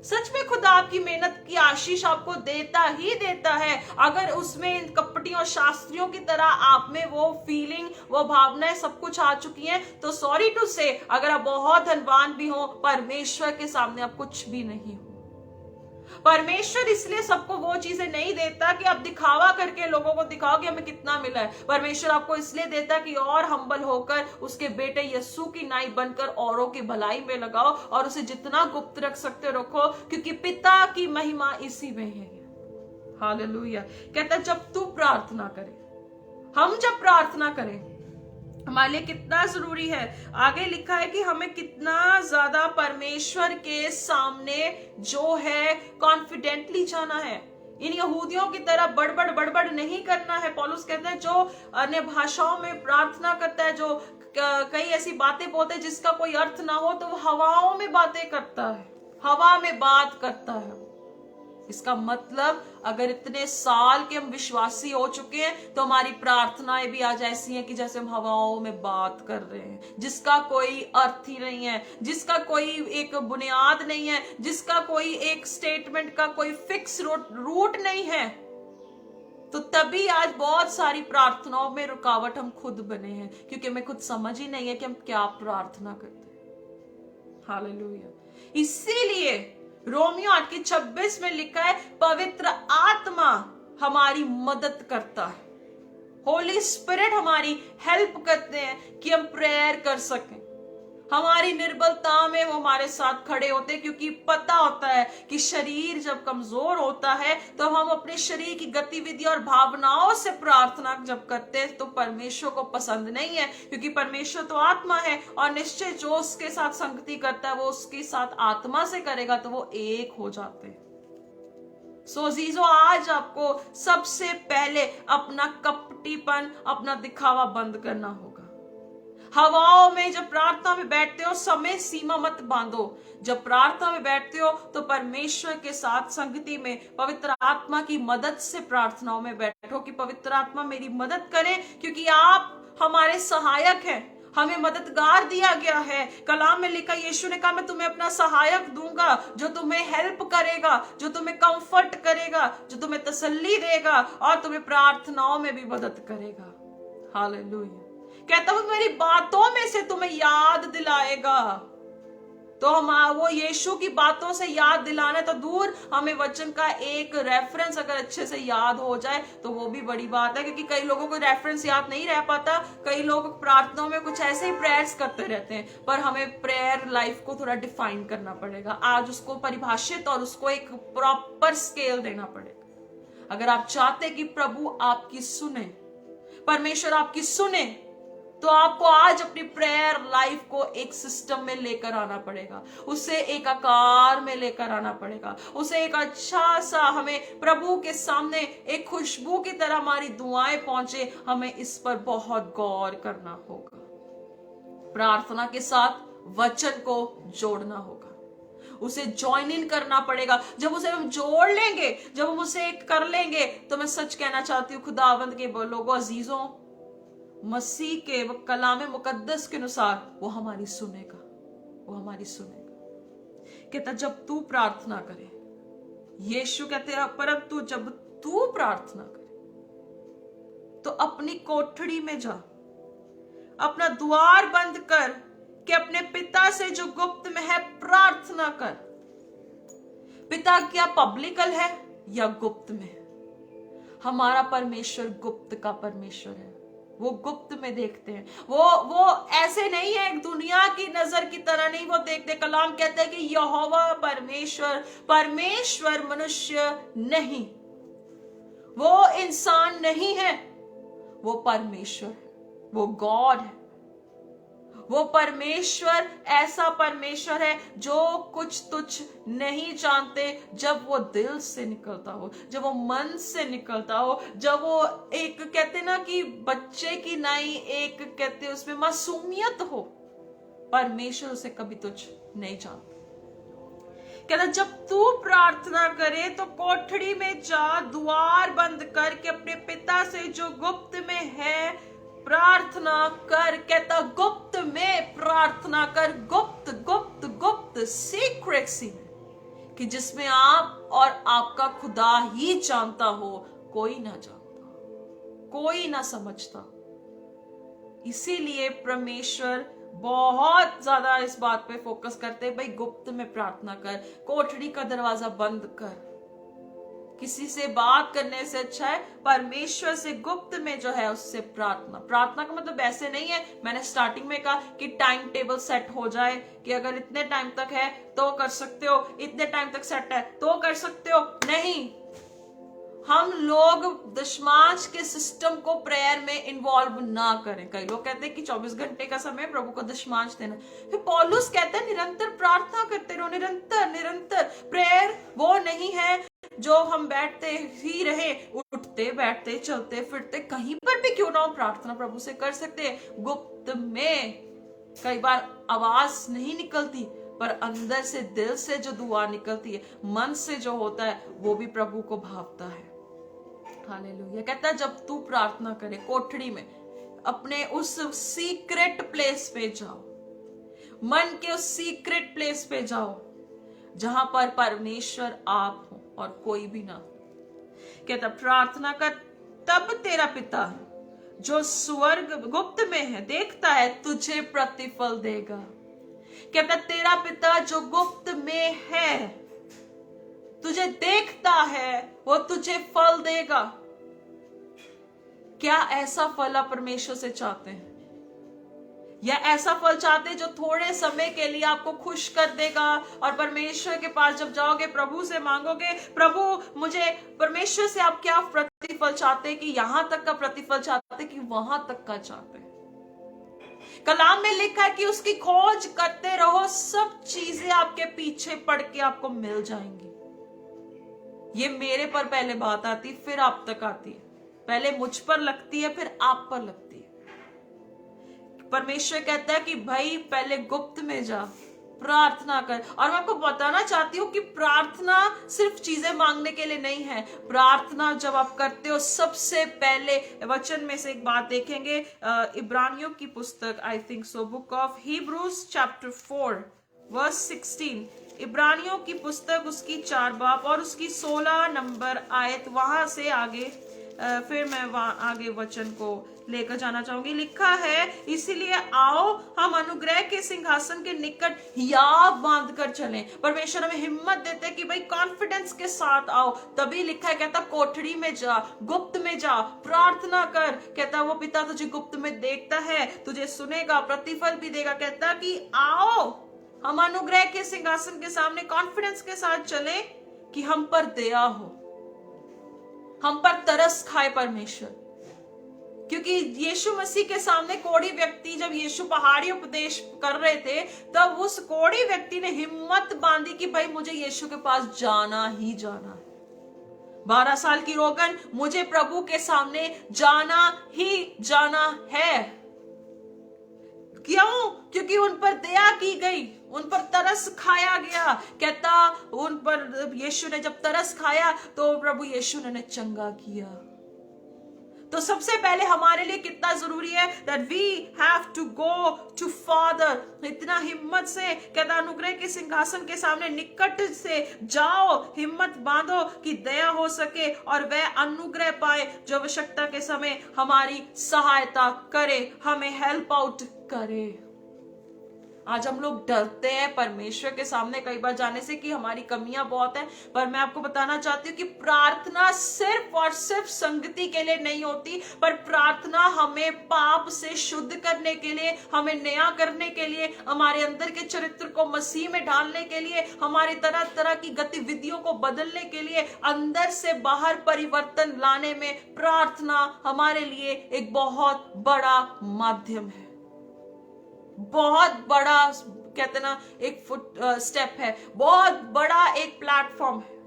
सच में खुदा आपकी मेहनत की आशीष आपको देता ही देता है। अगर उसमें इन कपटियों शास्त्रियों की तरह आप में वो फीलिंग, वो भावनाएं सब कुछ आ चुकी हैं, तो सॉरी टू से, अगर आप बहुत धनवान भी हो, परमेश्वर के सामने आप कुछ भी नहीं हो। परमेश्वर इसलिए सबको वो चीजें नहीं देता कि आप दिखावा करके लोगों को दिखाओ कि हमें कितना मिला है। परमेश्वर आपको इसलिए देता कि और हम्बल होकर उसके बेटे यीशु की नाई बनकर औरों की भलाई में लगाओ, और उसे जितना गुप्त रख सकते रखो, क्योंकि पिता की महिमा इसी में है। हालेलुया। कहता जब तू प्रार्थना करे, हम जब प्रार्थना करें, हमारे लिए कितना जरूरी है। आगे लिखा है कि हमें कितना ज्यादा परमेश्वर के सामने जो है कॉन्फिडेंटली जाना है। इन यहूदियों की तरह बड़बड़ नहीं करना है। पौलुस कहते हैं जो अन्य भाषाओं में प्रार्थना करता है, जो कई ऐसी बातें बोलते हैं जिसका कोई अर्थ ना हो, तो वो हवाओं में बातें करता है, हवा में बात करता है। इसका मतलब अगर इतने साल के हम विश्वासी हो चुके हैं, तो हमारी प्रार्थनाएं भी आज ऐसी हैं कि जैसे हम हवाओं में बात कर रहे हैं, जिसका कोई अर्थ ही नहीं है, जिसका कोई एक बुनियाद नहीं है, जिसका कोई एक स्टेटमेंट का कोई फिक्स रूट नहीं है। तो तभी आज बहुत सारी प्रार्थनाओं में रुकावट हम खुद बने हैं, क्योंकि हमें खुद समझ ही नहीं है कि हम क्या प्रार्थना करते हैं। हालेलुया। इसीलिए रोमियो 8:26 में लिखा है, पवित्र आत्मा हमारी मदद करता है। होली स्पिरिट हमारी हेल्प करते हैं कि हम प्रेयर कर सकें। हमारी निर्बलता में वो हमारे साथ खड़े होते हैं, क्योंकि पता होता है कि शरीर जब कमजोर होता है, तो हम अपने शरीर की गतिविधि और भावनाओं से प्रार्थना जब करते हैं, तो परमेश्वर को पसंद नहीं है, क्योंकि परमेश्वर तो आत्मा है, और निश्चय जो उसके साथ संगति करता है वो उसके साथ आत्मा से करेगा, तो वो एक हो जाते हैं। सो अजीजों, आज आपको सबसे पहले अपना कपटीपन, अपना दिखावा बंद करना होगा। हवाओं में जब प्रार्थना में बैठते हो, समय सीमा मत बांधो। जब प्रार्थना में बैठते हो तो परमेश्वर के साथ संगति में पवित्र आत्मा की मदद से प्रार्थनाओं में बैठो कि पवित्र आत्मा मेरी मदद करे, क्योंकि आप हमारे सहायक हैं, हमें मददगार दिया गया है। कलाम में लिखा, यीशु ने कहा मैं तुम्हें अपना सहायक दूंगा, जो तुम्हें हेल्प करेगा, जो तुम्हें कंफर्ट करेगा, जो तुम्हें तसल्ली देगा, और तुम्हें प्रार्थनाओं में भी मदद करेगा। हालेलुया। कहता हूं मेरी बातों में से तुम्हें याद दिलाएगा। तो हम वो यीशु की बातों से याद दिलाना तो दूर, हमें वचन का एक रेफरेंस अगर अच्छे से याद हो जाए तो वो भी बड़ी बात है, क्योंकि कई लोगों को रेफरेंस याद नहीं रह पाता। कई लोग प्रार्थनाओं में कुछ ऐसे ही प्रेयर्स करते रहते हैं, पर हमें प्रेयर लाइफ को थोड़ा डिफाइन करना पड़ेगा, आज उसको परिभाषित और उसको एक प्रॉपर स्केल देना पड़ेगा। अगर आप चाहते कि प्रभु आपकी सुने, परमेश्वर आपकी सुने, तो आपको आज अपनी प्रेयर लाइफ को एक सिस्टम में लेकर आना पड़ेगा, उसे एक आकार में लेकर आना पड़ेगा, उसे एक अच्छा सा, हमें प्रभु के सामने एक खुशबू की तरह हमारी दुआएं पहुंचे, हमें इस पर बहुत गौर करना होगा। प्रार्थना के साथ वचन को जोड़ना होगा, उसे ज्वाइन इन करना पड़ेगा। जब उसे हम जोड़ लेंगे, जब हम उसे एक कर लेंगे, तो मैं सच कहना चाहती हूँ खुदावंद के लोगों, अजीजों, मसीह के कलाम मुकद्दस के अनुसार वो हमारी सुनेगा, वो हमारी सुनेगा। कहता जब तू प्रार्थना करे, यीशु कहते हैं परंतु जब तू प्रार्थना करे तो अपनी कोठड़ी में जा, अपना द्वार बंद कर कि अपने पिता से जो गुप्त में है प्रार्थना कर। पिता क्या पब्लिकल है या गुप्त में? हमारा परमेश्वर गुप्त का परमेश्वर है, वो गुप्त में देखते हैं। वो ऐसे नहीं है, एक दुनिया की नजर की तरह नहीं वो देखते। कलाम कहते हैं कि यहोवा परमेश्वर मनुष्य नहीं, वो इंसान नहीं है, वो परमेश्वर है, वो गॉड है। वो परमेश्वर ऐसा परमेश्वर है जो कुछ तुच्छ नहीं जानते। जब वो दिल से निकलता हो, जब वो मन से निकलता हो, जब वो एक कहते ना कि बच्चे की नई एक कहते उसमें मासूमियत हो, परमेश्वर उसे कभी तुच्छ नहीं जानता। कहता जब तू प्रार्थना करे तो कोठड़ी में जा, द्वार बंद करके अपने पिता से जो गुप्त में है प्रार्थना कर। कहता गुप्त में प्रार्थना कर, गुप्त गुप्त गुप्त सीक्रेसी, कि जिसमें आप और आपका खुदा ही जानता हो, कोई ना जानता, कोई ना समझता। इसीलिए परमेश्वर बहुत ज्यादा इस बात पे फोकस करते हैं, भाई गुप्त में प्रार्थना कर, कोठड़ी का दरवाजा बंद कर। किसी से बात करने से अच्छा है परमेश्वर से गुप्त में जो है उससे प्रार्थना। प्रार्थना का मतलब ऐसे नहीं है, मैंने स्टार्टिंग में कहा कि टाइम टेबल सेट हो जाए कि अगर इतने टाइम तक है तो कर सकते हो, इतने टाइम तक सेट है तो कर सकते हो। नहीं, हम लोग दशमांश के सिस्टम को प्रेयर में इन्वॉल्व ना करें। कई लोग कहते हैं कि 24 घंटे का समय प्रभु को दशमांश देना। फिर पौलुस कहते हैं निरंतर प्रार्थना करते रहो, निरंतर निरंतर। प्रेयर वो नहीं है जो हम बैठते ही रहे, उठते बैठते चलते फिरते कहीं पर भी क्यों ना हो प्रार्थना प्रभु से कर सकते हैं। गुप्त में कई बार आवाज नहीं निकलती, पर अंदर से दिल से जो दुआ निकलती है, मन से जो होता है, वो भी प्रभु को भावता है। हालेलुया। कहता है जब तू प्रार्थना करे कोठड़ी में, अपने उस सीक्रेट प्लेस पे जाओ, मन के उस सीक्रेट प्लेस पे जाओ जहां पर परमेश्वर आप हो और कोई भी ना। कहता प्रार्थना कर, तब तेरा पिता जो स्वर्ग गुप्त में है देखता है तुझे प्रतिफल देगा। कहता तेरा पिता जो गुप्त में है, तुझे देखता है, वो तुझे फल देगा। क्या ऐसा फल आप परमेश्वर से चाहते हैं, या ऐसा फल चाहते हैं जो थोड़े समय के लिए आपको खुश कर देगा, और परमेश्वर के पास जब जाओगे प्रभु से मांगोगे, प्रभु मुझे परमेश्वर से आप क्या प्रतिफल चाहते हैं, कि यहां तक का प्रतिफल चाहते कि वहां तक का चाहते हैं। कलाम में लिखा है कि उसकी खोज करते रहो, सब चीजें आपके पीछे पड़ के आपको मिल जाएंगी। ये मेरे पर पहले बात आती, फिर आप तक आती है। पहले मुझ पर लगती है, फिर आप पर लगती है। परमेश्वर कहता है कि भाई पहले गुप्त में जा, प्रार्थना कर। और मैं आपको बताना चाहती हूँ कि प्रार्थना सिर्फ चीजें मांगने के लिए नहीं है। प्रार्थना जब आप करते हो, सबसे पहले वचन में से एक बात देखेंगे, इब्रानियों की पुस्तक, I think so, book of Hebrews chapter 4 verse 16। इब्रानियों की पुस्तक उसकी 4 बाब और उसकी 16 नंबर आयत, वहां से आगे फिर मैं वहां आगे वचन को लेकर जाना चाहूंगी। लिखा है, इसीलिए आओ हम अनुग्रह के सिंहासन के निकट हियाव बांध कर चलें। परमेश्वर हमें हिम्मत देते हैं कि भाई कॉन्फिडेंस के साथ आओ। तभी लिखा है, कहता कोठड़ी में जा, गुप्त में जा, प्रार्थना कर। कहता वो पिता तुझे गुप्त में देखता है, तुझे सुनेगा, प्रतिफल भी देगा। कहता कि आओ हम अनुग्रह के सिंहासन के सामने कॉन्फिडेंस के साथ चले कि हम पर दया हो, हम पर तरस खाए परमेश्वर। क्योंकि यीशु मसीह के सामने कोढ़ी व्यक्ति, जब यीशु पहाड़ी उपदेश कर रहे थे, तब उस कोढ़ी व्यक्ति ने हिम्मत बांधी कि भाई मुझे यीशु के पास जाना ही जाना है। 12 साल की रोगन, मुझे प्रभु के सामने जाना ही जाना है। क्यों? क्योंकि उन पर दया की गई, उन पर तरस खाया गया। कहता उन पर यीशु ने जब तरस खाया तो प्रभु यीशु ने चंगा किया। तो सबसे पहले हमारे लिए कितना जरूरी है, that we have to go to Father। इतना हिम्मत से कहता अनुग्रह के सिंहासन के सामने निकट से जाओ, हिम्मत बांधो कि दया हो सके और वह अनुग्रह पाए जो आवश्यकता के समय हमारी सहायता करे, हमें हेल्प आउट करे। आज हम लोग डरते हैं परमेश्वर के सामने कई बार जाने से कि हमारी कमियां बहुत हैं, पर मैं आपको बताना चाहती हूँ कि प्रार्थना सिर्फ और सिर्फ संगति के लिए नहीं होती, पर प्रार्थना हमें पाप से शुद्ध करने के लिए, हमें नया करने के लिए, हमारे अंदर के चरित्र को मसीह में डालने के लिए, हमारी तरह तरह की गतिविधियों को बदलने के लिए, अंदर से बाहर परिवर्तन लाने में प्रार्थना हमारे लिए एक बहुत बड़ा माध्यम है। बहुत बड़ा, कहते ना, एक स्टेप है, बहुत बड़ा एक प्लेटफॉर्म है।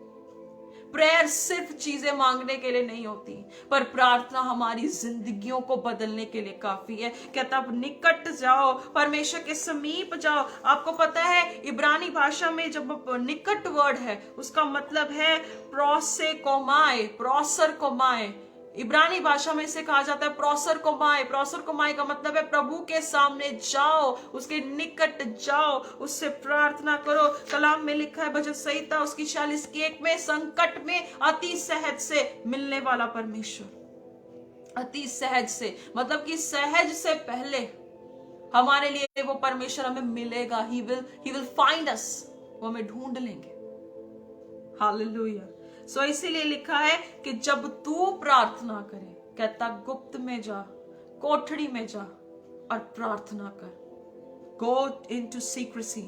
प्रेयर सिर्फ चीजें मांगने के लिए नहीं होती, पर प्रार्थना हमारी जिंदगियों को बदलने के लिए काफी है। कहता अब निकट जाओ, परमेश्वर के समीप जाओ। आपको पता है इब्रानी भाषा में जब निकट वर्ड है, उसका मतलब है प्रोसे कोमाए, प्रोसर कोमाए। इब्रानी भाषा में इसे कहा जाता है प्रोसर कोमाए। प्रोसर कोमाए का मतलब है प्रभु के सामने जाओ, उसके निकट जाओ, उससे प्रार्थना करो। कलाम में लिखा है भजन संहिता उसकी 46:1 में, संकट में अति सहज से मिलने वाला परमेश्वर। अति सहज से मतलब कि सहज से पहले हमारे लिए वो परमेश्वर हमें मिलेगा। ही विल फाइंड अस, वो हमें ढूंढ लेंगे। हालेलुया। सो इसीलिए लिखा है कि जब तू प्रार्थना करे, कहता गुप्त में जा, कोठड़ी में जा और प्रार्थना कर। Go into secrecy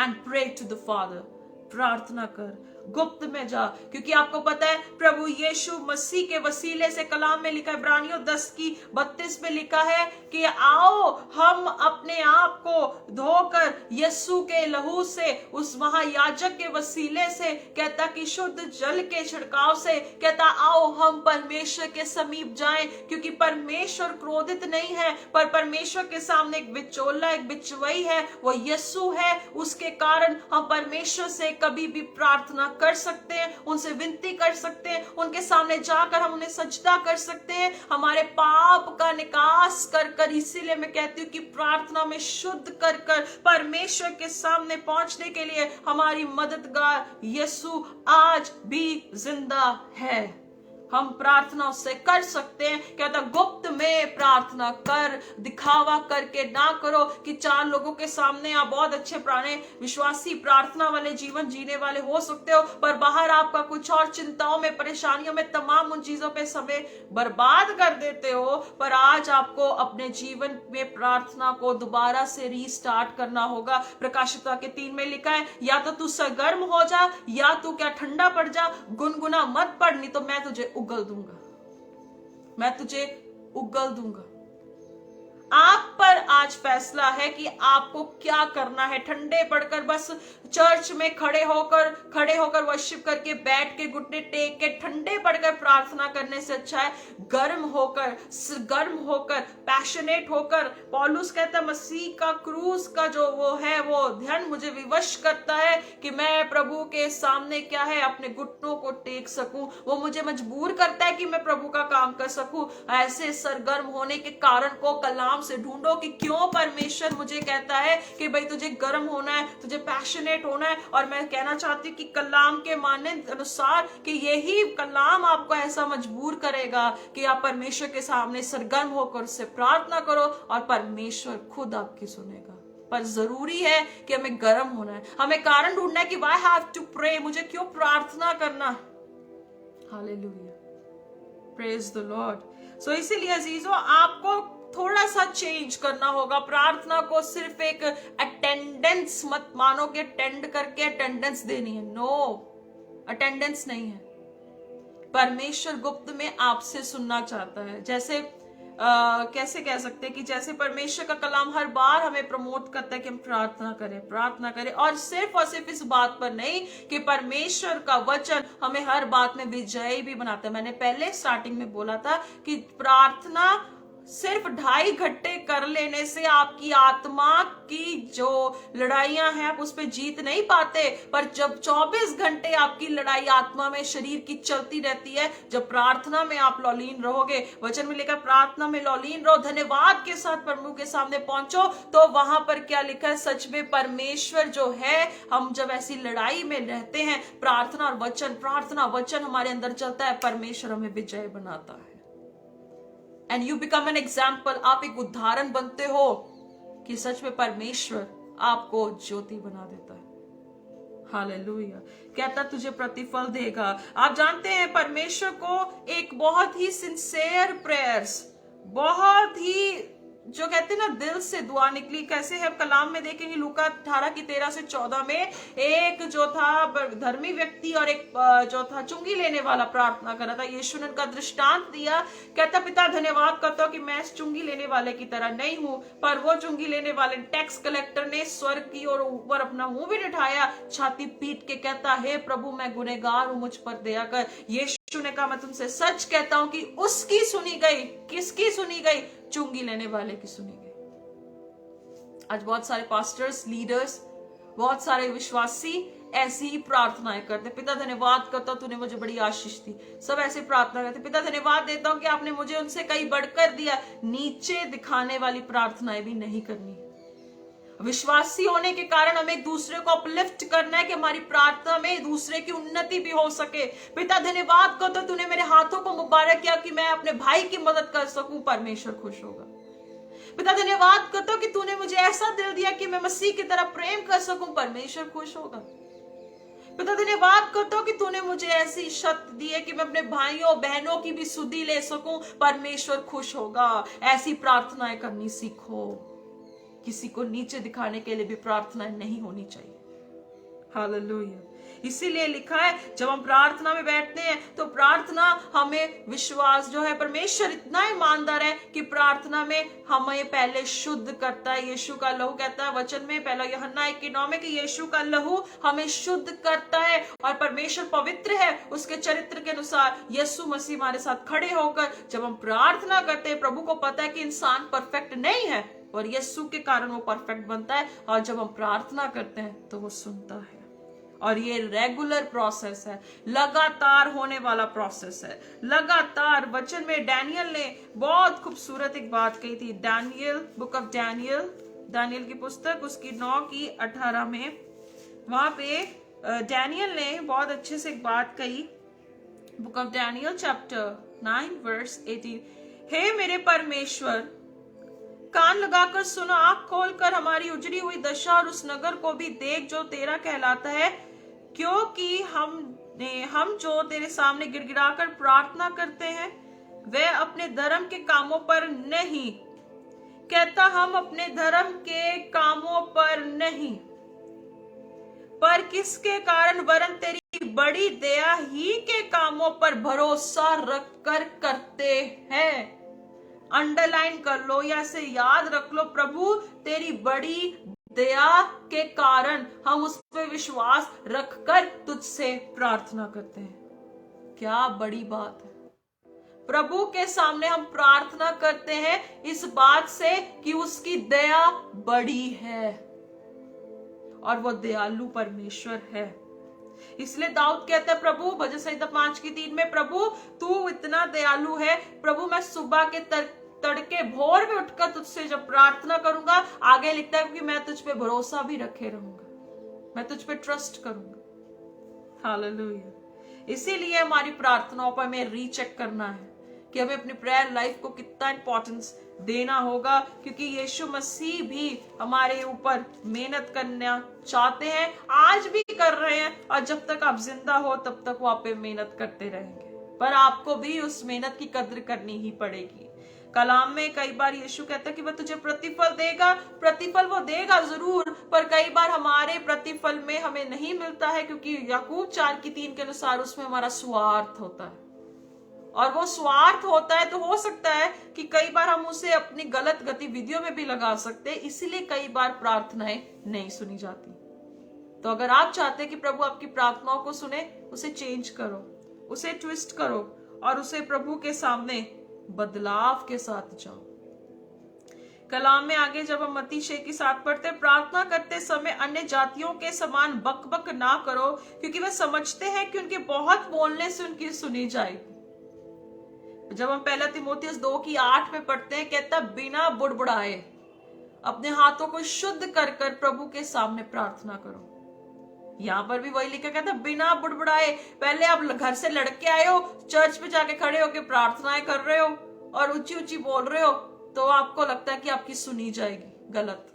and pray to the father. प्रार्थना कर, गुप्त में जा, क्योंकि आपको पता है प्रभु यीशु मसीह के वसीले से, कलाम में लिखा है इब्रानियों 10:32 में लिखा है कि आओ हम अपने आप को धोकर यीशु के लहू से, उस महायाजक के वसीले से, कहता कि शुद्ध जल के छिड़काव से, कहता आओ हम परमेश्वर के समीप जाएं, क्योंकि परमेश्वर क्रोधित नहीं है, पर परमेश्वर के सामने एक बिचौला, एक बिचवई है, वो यीशु है। उसके कारण हम परमेश्वर से कभी भी प्रार्थना कर सकते हैं, उनसे विनती कर सकते हैं, उनके सामने जाकर हम उन्हें सजदा कर सकते हैं, हमारे पाप का निकास कर कर। इसीलिए मैं कहती हूँ कि प्रार्थना में शुद्ध कर कर परमेश्वर के सामने पहुंचने के लिए हमारी मददगार यीशु आज भी जिंदा है। हम प्रार्थना उससे कर सकते हैं। कहता गुप्त में प्रार्थना कर, दिखावा करके ना करो कि 4 लोगों के सामने आप बहुत अच्छे पुराने विश्वासी प्रार्थना वाले जीवन जीने वाले हो सकते हो, पर बाहर आपका कुछ और चिंताओं में, परेशानियों में, तमाम उन चीजों पे समय बर्बाद कर देते हो। पर आज आपको अपने जीवन में प्रार्थना को दोबारा से रीस्टार्ट करना होगा। प्रकाशित वाक्य 3 में लिखा है, या तो तू सरगर्म हो जा, या तू क्या ठंडा पड़ जा, गुनगुना मत पड़, नहीं तो मैं तुझे उगल दूंगा, मैं तुझे उगल दूंगा। आप पर आज फैसला है कि आपको क्या करना है। ठंडे पड़कर बस चर्च में खड़े होकर वर्शिप करके, बैठ के, घुटने टेक के, ठंडे पड़कर प्रार्थना करने से अच्छा है गर्म होकर, पैशनेट होकर। पौलुस कहता है मसीह का क्रूस का जो वो है, वो ध्यान मुझे विवश करता है कि मैं प्रभु के सामने क्या है अपने घुटनों को टेक सकूं। वो मुझे मजबूर करता है कि मैं प्रभु का काम कर सकूं। ऐसे सरगर्म होने के कारण को कलाम से ढूंढो कि क्यों परमेश्वर मुझे कहता है कि भाई तुझे गर्म होना है, तुझे पैशनेट होना है। और मैं कहना चाहती हूँ कि कलाम के मानने अनुसार कि यही कलाम आपको ऐसा मजबूर करेगा कि आप परमेश्वर के सामने सरगर्म होकर उससे प्रार्थना करो और परमेश्वर खुद आपकी सुनेगा। पर जरूरी है कि हमें गर्म होना है, हमें कारण ढूंढना है कि व्हाई हैव टू प्रे, मुझे क्यों प्रार्थना करना है। Hallelujah, praise the Lord. So इसीलिए अजीजों आपको थोड़ा सा चेंज करना होगा। प्रार्थना को सिर्फ एक अटेंडेंस मत मानो कि अटेंड करके अटेंडेंस देनी है। नो, अटेंडेंस नहीं है। परमेश्वर गुप्त में आपसे सुनना चाहता है। जैसे कैसे कह सकते हैं कि जैसे परमेश्वर का कलाम हर बार हमें प्रमोट करता है कि हम प्रार्थना करें और सिर्फ इस बात पर नहीं कि परमेश्वर का वचन हमें हर बात में विजयी भी बनाता है। मैंने पहले स्टार्टिंग में बोला था कि प्रार्थना सिर्फ 2.5 घंटे कर लेने से आपकी आत्मा की जो लड़ाइयां हैं आप उस पर जीत नहीं पाते, पर जब 24 घंटे आपकी लड़ाई आत्मा में, शरीर की चलती रहती है, जब प्रार्थना में आप लौलीन रहोगे। वचन में लिखा प्रार्थना में लौलीन रहो, धन्यवाद के साथ प्रभु के सामने पहुंचो, तो वहां पर क्या लिखा है, सच में परमेश्वर जो है, हम जब ऐसी लड़ाई में रहते हैं, प्रार्थना वचन हमारे अंदर चलता है, परमेश्वर हमें विजय बनाता है। And you become an example, आप एक उदाहरण बनते हो कि सच में परमेश्वर आपको ज्योति बना देता है। हालेलुया। कहता तुझे प्रतिफल देगा। आप जानते हैं परमेश्वर को एक बहुत ही सिंसियर प्रेयर्स, बहुत ही जो कहते हैं ना दिल से दुआ निकली। कैसे है कलाम में देखेंगे, लूका 18 की 13 से 14 में एक जो था धर्मी व्यक्ति और एक जो था चुंगी लेने वाला प्रार्थना कर रहा था। यीशु ने उनका दृष्टांत दिया, कहता पिता धन्यवाद करता हूं कि मैं इस चुंगी लेने वाले की तरह नहीं हूं। पर वो चुंगी लेने वाले टैक्स कलेक्टर ने स्वर्ग की और ऊपर अपना मुंह भी उठाया, छाती पीट के कहता, हे प्रभु मैं गुनहगार हूं, मुझ पर दया कर। यीशु ने कहा मैं तुमसे सच कहता हूं कि उसकी सुनी गई। किसकी सुनी गई? चुंगी लेने वाले की सुनी गई। आज बहुत सारे पास्टर्स, लीडर्स, बहुत सारे विश्वासी ऐसी ही प्रार्थनाएं करते, पिता धन्यवाद करता हूं तूने मुझे बड़ी आशीष दी। सब ऐसे प्रार्थना करते, पिता धन्यवाद देता हूं कि आपने मुझे उनसे कहीं बढ़कर दिया। नीचे दिखाने वाली प्रार्थनाएं भी नहीं करनी। विश्वासी होने के कारण हमें एक दूसरे को अपलिफ्ट करना है कि हमारी प्रार्थना में दूसरे की उन्नति भी हो सके। पिता धन्यवाद करता हूं तूने मेरे हाथों को मुबारक किया कि मैं अपने भाई की मदद कर सकूं, परमेश्वर खुश होगा। पिता धन्यवाद करता हूं कि तूने मुझे ऐसा दिल दिया कि मैं मसीह की तरह प्रेम कर सकूं, परमेश्वर खुश होगा। पिता धन्यवाद करता हूं कि तूने मुझे ऐसी शक्ति दी है कि मैं अपने भाइयों बहनों की भी सुधि ले सकूं, परमेश्वर खुश होगा। ऐसी प्रार्थनाएं करनी सीखो। किसी को नीचे दिखाने के लिए भी प्रार्थनाएं नहीं होनी चाहिए। हालेलुया। इसीलिए लिखा है जब हम प्रार्थना में बैठते हैं तो प्रार्थना हमें विश्वास जो है, परमेश्वर इतना ईमानदार है कि प्रार्थना में हमें पहले शुद्ध करता है। यीशु का लहू कहता है वचन में, पहला यूहन्ना 1:9 में, कि यीशु का लहू हमें शुद्ध करता है। और परमेश्वर पवित्र है, उसके चरित्र के अनुसार यीशु मसीह हमारे साथ खड़े होकर जब हम प्रार्थना करते हैं, प्रभु को पता है कि इंसान परफेक्ट नहीं है और यीशु के कारण वो परफेक्ट बनता है। और जब हम प्रार्थना करते हैं तो वो सुनता है। और ये रेगुलर प्रोसेस है, लगातार होने वाला प्रोसेस है। लगातार वचन में डैनियल ने बहुत खूबसूरत एक बात कही थी। Daniel, book of Daniel, Daniel की पुस्तक उसकी 9 की 18 में, वहां पे डैनियल ने बहुत अच्छे से एक बात कही। Book of Daniel chapter 9 verse 18, हे मेरे परमेश्वर, कान लगाकर सुनो, आंख खोलकर हमारी उजड़ी हुई दशा और उस नगर को भी देख जो तेरा कहलाता है, क्योंकि हम जो तेरे सामने गिड़गिड़ाकर प्रार्थना करते हैं वे अपने धर्म के कामों पर नहीं। कहता हम अपने धर्म के कामों पर नहीं, पर किसके कारण? वरन तेरी बड़ी दया ही के कामों पर भरोसा रखकर करते हैं। अंडरलाइन कर लो या इसे याद रख लो, प्रभु तेरी बड़ी दया के कारण हम उस पर विश्वास रखकर तुझसे प्रार्थना करते हैं। क्या बड़ी बात है। प्रभु के सामने हम प्रार्थना करते हैं इस बात से कि उसकी दया बड़ी है और वो दयालु परमेश्वर है। इसलिए दाऊद कहता है, प्रभु भजन संहिता 5:3 में, प्रभु तू इतना दयालु है, प्रभु मैं सुबह के तड़के भोर में उठकर तुझसे जब प्रार्थना करूंगा, आगे लिखता है कि मैं तुझ पे भरोसा भी रखे रहूंगा, मैं तुझ पे ट्रस्ट करूंगा। हालेलुया। इसीलिए हमारी प्रार्थनाओं पर हमें रीचेक करना है कि हमें अपनी प्रेयर लाइफ को कितना इंपॉर्टेंस देना होगा, क्योंकि यीशु मसीह भी हमारे ऊपर मेहनत करना चाहते हैं, आज भी कर रहे हैं, और जब तक आप जिंदा हो तब तक वो आप पे मेहनत करते रहेंगे। पर आपको भी उस मेहनत की कद्र करनी ही पड़ेगी। कलाम में कई बार यीशु कहता है कि वह तुझे प्रतिफल देगा। प्रतिफल वो देगा जरूर, पर कई बार हमारे प्रतिफल में हमें नहीं मिलता है, क्योंकि याकूब 4:3 के अनुसार उसमें हमारा स्वार्थ होता है। और वो स्वार्थ होता है तो हो सकता है कि कई बार हम उसे अपनी गलत गतिविधियों में भी लगा सकते हैं, इसीलिए कई बार प्रार्थनाएं नहीं सुनी जाती। तो अगर आप चाहते हैं कि प्रभु आपकी प्रार्थनाओं को सुने, उसे चेंज करो, उसे ट्विस्ट करो और उसे प्रभु के सामने बदलाव के साथ जाओ। कलाम में आगे जब हम मत्ती 6:7 पढ़ते, प्रार्थना करते समय अन्य जातियों के समान बकबक ना करो, क्योंकि वे समझते हैं कि उनके बहुत बोलने से उनकी सुनी जाएगी। जब हम पहला तीमुथियुस 2:8 में पढ़ते हैं, कहता बिना बुड़बुड़ाए अपने हाथों को शुद्ध कर कर प्रभु के सामने प्रार्थना करो। यहाँ पर भी वही लिखा, कहता बिना बुड़बुड़ाए। पहले आप घर से लड़के आए हो, चर्च पे जाके खड़े होके प्रार्थनाएं कर रहे हो और ऊंची ऊंची बोल रहे हो, तो आपको लगता है कि आपकी सुनी जाएगी। गलत।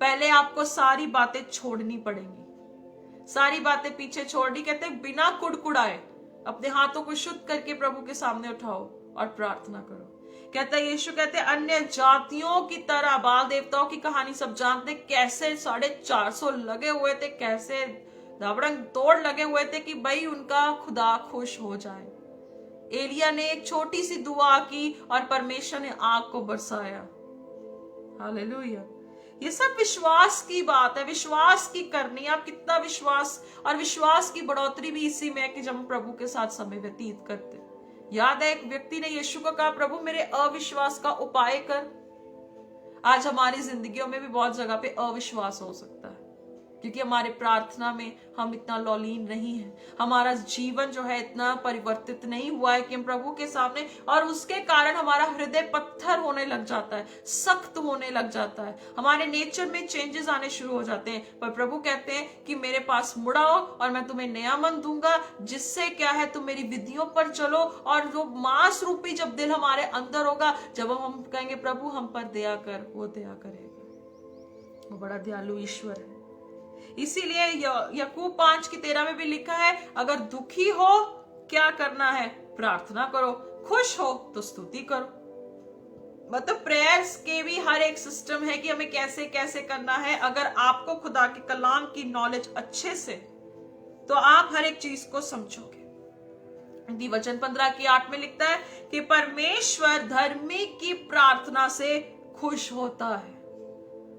पहले आपको सारी बातें छोड़नी पड़ेंगी, सारी बातें पीछे छोड़नी। कहते बिना कुड़कुड़ाए अपने हाथों को शुद्ध करके प्रभु के सामने उठाओ और प्रार्थना करो। कहता है यीशु कहते हैं अन्य जातियों की तरह, बाल देवताओं की कहानी सब जानते, कैसे 450 लगे हुए थे, कैसे दावड़ंग तोड़ लगे हुए थे कि भाई उनका खुदा खुश हो जाए। एलिया ने एक छोटी सी दुआ की और परमेश्वर ने आग को बरसाया। हालेलुया। ये सब विश्वास की बात है, विश्वास की करनी। आप कितना विश्वास, और विश्वास की बढ़ोतरी भी इसी में है कि जब हम प्रभु के साथ समय व्यतीत करते। याद है एक व्यक्ति ने यीशु को कहा प्रभु मेरे अविश्वास का उपाय कर। आज हमारी जिंदगियों में भी बहुत जगह पे अविश्वास हो सकता है, क्योंकि हमारे प्रार्थना में हम इतना लौलीन नहीं है, हमारा जीवन जो है इतना परिवर्तित नहीं हुआ है कि हम प्रभु के सामने, और उसके कारण हमारा हृदय पत्थर होने लग जाता है, सख्त होने लग जाता है, हमारे नेचर में चेंजेस आने शुरू हो जाते हैं। पर प्रभु कहते हैं कि मेरे पास मुड़ाओ और मैं तुम्हें नया मन दूंगा, जिससे क्या है तुम मेरी विधियों पर चलो। और जो मांस रूपी जब दिल हमारे अंदर होगा, जब हम कहेंगे प्रभु हम पर दया कर, वो दया करेगा। वो बड़ा दयालु ईश्वर है। इसीलिए याकूब 5:13 में भी लिखा है अगर दुखी हो क्या करना है, प्रार्थना करो, खुश हो तो स्तुति करो। मतलब प्रेयर्स के भी हर एक सिस्टम है कि हमें कैसे कैसे करना है। अगर आपको खुदा के कलाम की नॉलेज अच्छे से, तो आप हर एक चीज को समझोगे। वचन 15:8 में लिखता है कि परमेश्वर धर्मी की प्रार्थना से खुश होता है।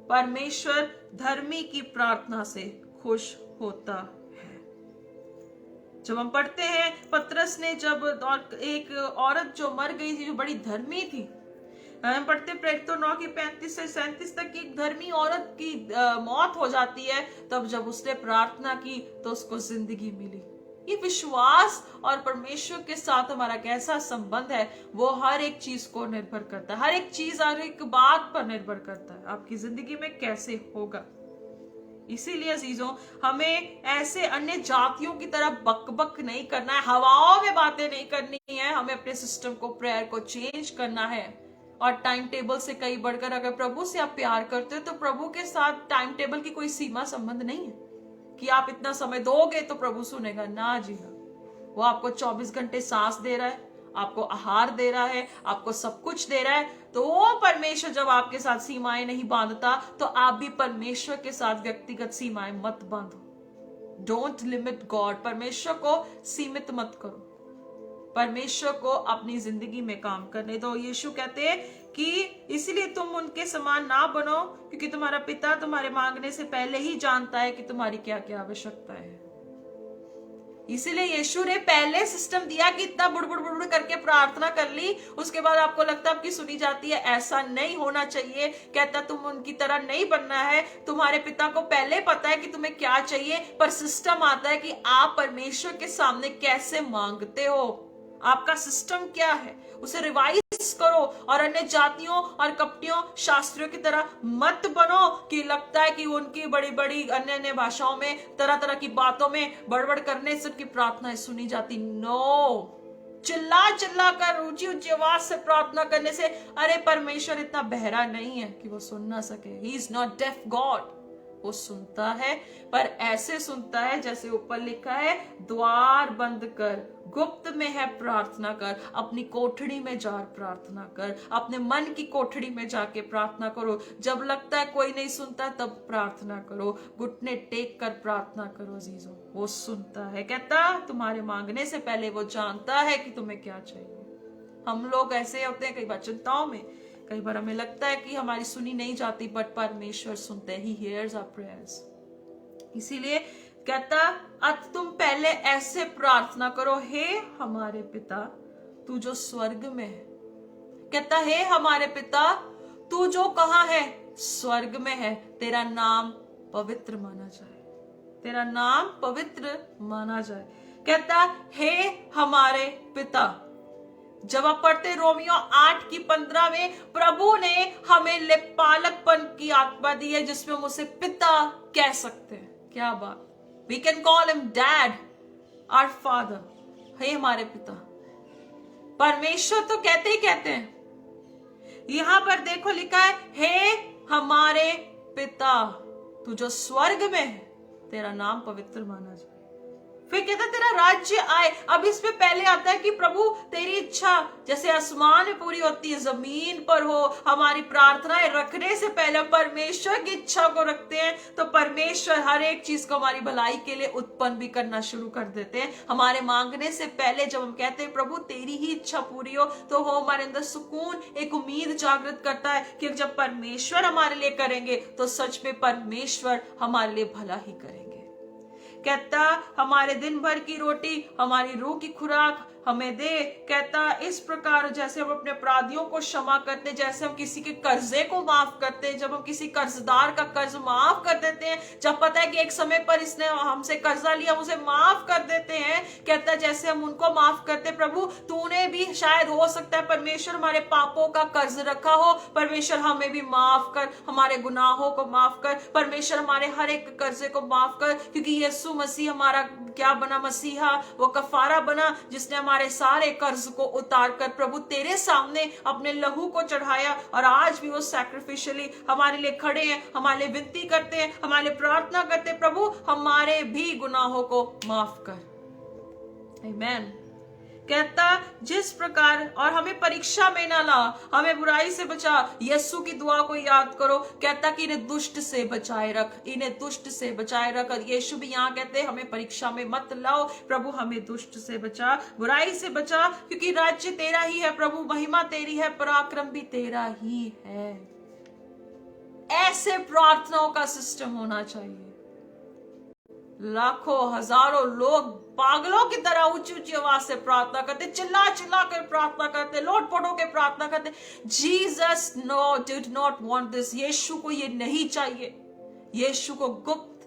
परमेश्वर धर्मी की प्रार्थना से खुश होता है। जब हम पढ़ते हैं पतरस ने जब एक औरत जो मर गई थी, जो बड़ी धर्मी थी, हम पढ़ते प्रेरितों 9:35 से 37 तक की एक धर्मी औरत की मौत हो जाती है, तब जब उसने प्रार्थना की तो उसको जिंदगी मिली। ये विश्वास और परमेश्वर के साथ हमारा कैसा संबंध है वो हर एक चीज को निर्भर करता है, हर एक चीज हर एक बात पर निर्भर करता है आपकी जिंदगी में कैसे होगा। इसीलिए अजीजों हमें ऐसे अन्य जातियों की तरह बकबक नहीं करना है, हवाओं में बातें नहीं करनी है। हमें अपने सिस्टम को, प्रेयर को चेंज करना है। और टाइम टेबल से कहीं बढ़कर अगर प्रभु से आप प्यार करते हो तो प्रभु के साथ टाइम टेबल की कोई सीमा संबंध नहीं है कि आप इतना समय दोगे तो प्रभु सुनेगा। ना जी ना, वो आपको 24 घंटे सांस दे रहा है, आपको आहार दे रहा है, आपको सब कुछ दे रहा है। तो वो परमेश्वर जब आपके साथ सीमाएं नहीं बांधता, तो आप भी परमेश्वर के साथ व्यक्तिगत सीमाएं मत बांधो। Don't limit God. परमेश्वर को सीमित मत करो, परमेश्वर को अपनी जिंदगी में काम करने दो। यीशु कहते हैं कि इसलिए तुम उनके समान ना बनो, क्योंकि तुम्हारा पिता तुम्हारे मांगने से पहले ही जानता है कि तुम्हारी क्या क्या आवश्यकता है। इसीलिए यीशु ने पहले सिस्टम दिया कि इतना बुड़बुड़ बुड़बुड़ करके प्रार्थना कर ली, उसके बाद आपको लगता है आपकी सुनी जाती है। ऐसा नहीं होना चाहिए। कहता तुम उनकी तरह नहीं बनना है। तुम्हारे पिता को पहले पता है कि तुम्हें क्या चाहिए, पर सिस्टम आता है कि आप परमेश्वर के सामने कैसे मांगते हो, आपका सिस्टम क्या है, उसे रिवाइज करो। और अन्य जातियों और कपटियों शास्त्रियों की तरह मत बनो कि लगता है कि उनकी बड़ी बड़ी अन्य अन्य भाषाओं में, तरह तरह की बातों में बड़बड़ करने से उनकी प्रार्थनाएं सुनी जाती। नो, चिल्ला चिल्ला कर ऊंची ऊंची आवाज से प्रार्थना करने से, अरे परमेश्वर इतना बहरा नहीं है कि वो सुन ना सके। He is not deaf God. वो सुनता है, पर ऐसे सुनता है जैसे ऊपर लिखा है, द्वार बंद कर, गुप्त में है प्रार्थना कर, अपनी कोठड़ी में जा प्रार्थना कर, अपने मन की कोठड़ी में जाके प्रार्थना करो। जब लगता है कोई नहीं सुनता तब प्रार्थना करो, घुटने टेक कर प्रार्थना करो। अजीजों वो सुनता है। कहता तुम्हारे मांगने से पहले वो जानता है कि तुम्हें क्या चाहिए। हम लोग ऐसे होते हैं कई बार चिंताओं में, कई बार हमें लगता है कि हमारी सुनी नहीं जाती, बट परमेश्वर सुनते ही, हियर्स आवर प्रेयर्स। इसीलिए कहता अब तुम पहले ऐसे प्रार्थना करो, हे हमारे पिता तू जो स्वर्ग में है। कहता हे हमारे पिता तू जो कहां है, स्वर्ग में है, तेरा नाम पवित्र माना जाए, तेरा नाम पवित्र माना जाए। कहता हे हमारे पिता। जब आप पढ़ते रोमियो 8:15 में, प्रभु ने हमें लेपालकपन की आत्मा दी है जिसमें हम उसे पिता कह सकते हैं। क्या बात, we can call him dad, our father. हे हमारे पिता। परमेश्वर तो कहते ही कहते हैं। यहां पर देखो लिखा है, हे हमारे पिता तू जो स्वर्ग में है, तेरा नाम पवित्र माना जाए। फिर कहता है तेरा राज्य आए। अब इस पे पहले आता है कि प्रभु तेरी इच्छा जैसे आसमान में पूरी होती है जमीन पर हो। हमारी प्रार्थनाएं रखने से पहले परमेश्वर की इच्छा को रखते हैं, तो परमेश्वर हर एक चीज को हमारी भलाई के लिए उत्पन्न भी करना शुरू कर देते हैं। हमारे मांगने से पहले जब हम कहते हैं प्रभु तेरी ही इच्छा पूरी हो, तो वो हमारे अंदर सुकून, एक उम्मीद जागृत करता है कि जब परमेश्वर हमारे लिए करेंगे तो सच में परमेश्वर हमारे लिए भला ही करेंगे। कहता हमारे दिन भर की रोटी, हमारी रूह की खुराक हमें दे। कहता इस प्रकार जैसे हम अपने अपराधियों को क्षमा करते, जैसे हम किसी के कर्जे को माफ करते हैं, जब हम किसी कर्जदार का कर्ज माफ कर देते हैं, जब पता है कि एक समय पर इसने हमसे कर्जा लिया, उसे माफ कर देते हैं। कहता जैसे हम उनको माफ करते, प्रभु तूने भी शायद हो सकता है परमेश्वर हमारे पापों का कर्ज रखा हो, परमेश्वर हमें भी माफ कर, हमारे गुनाहों को माफ कर, परमेश्वर हमारे हर एक कर्जे को माफ कर, क्योंकि यीशु मसीह हमारा क्या बना, मसीहा वो कफारा बना जिसने हमारे सारे कर्ज को उतार कर प्रभु तेरे सामने अपने लहू को चढ़ाया, और आज भी वो सैक्रिफिशियली हमारे लिए खड़े हैं, हमारे लिए विनती करते हैं, हमारे लिए प्रार्थना करते हैं, प्रभु हमारे भी गुनाहों को माफ कर। आमीन। कहता जिस प्रकार, और हमें परीक्षा में ना ला, हमें बुराई से बचा। यीशु की दुआ को याद करो, कहता कि इन्हें दुष्ट से बचाए रख, इन्हें दुष्ट से बचाए रख। और यीशु भी यहाँ कहते हैं हमें परीक्षा में मत लाओ, प्रभु हमें दुष्ट से बचा, बुराई से बचा, क्योंकि राज्य तेरा ही है प्रभु, महिमा तेरी है, पराक्रम भी तेरा ही है। ऐसे प्रार्थनाओं का सिस्टम होना चाहिए। लाखों हजारों लोग पागलों की तरह ऊंची ऊंची आवाज से प्रार्थना करते, चिल्ला चिल्ला कर प्रार्थना करते, लोट पोटो के प्रार्थना करते। Jesus no did not want this. Yeshu को ये नहीं चाहिए। यीशु को गुप्त,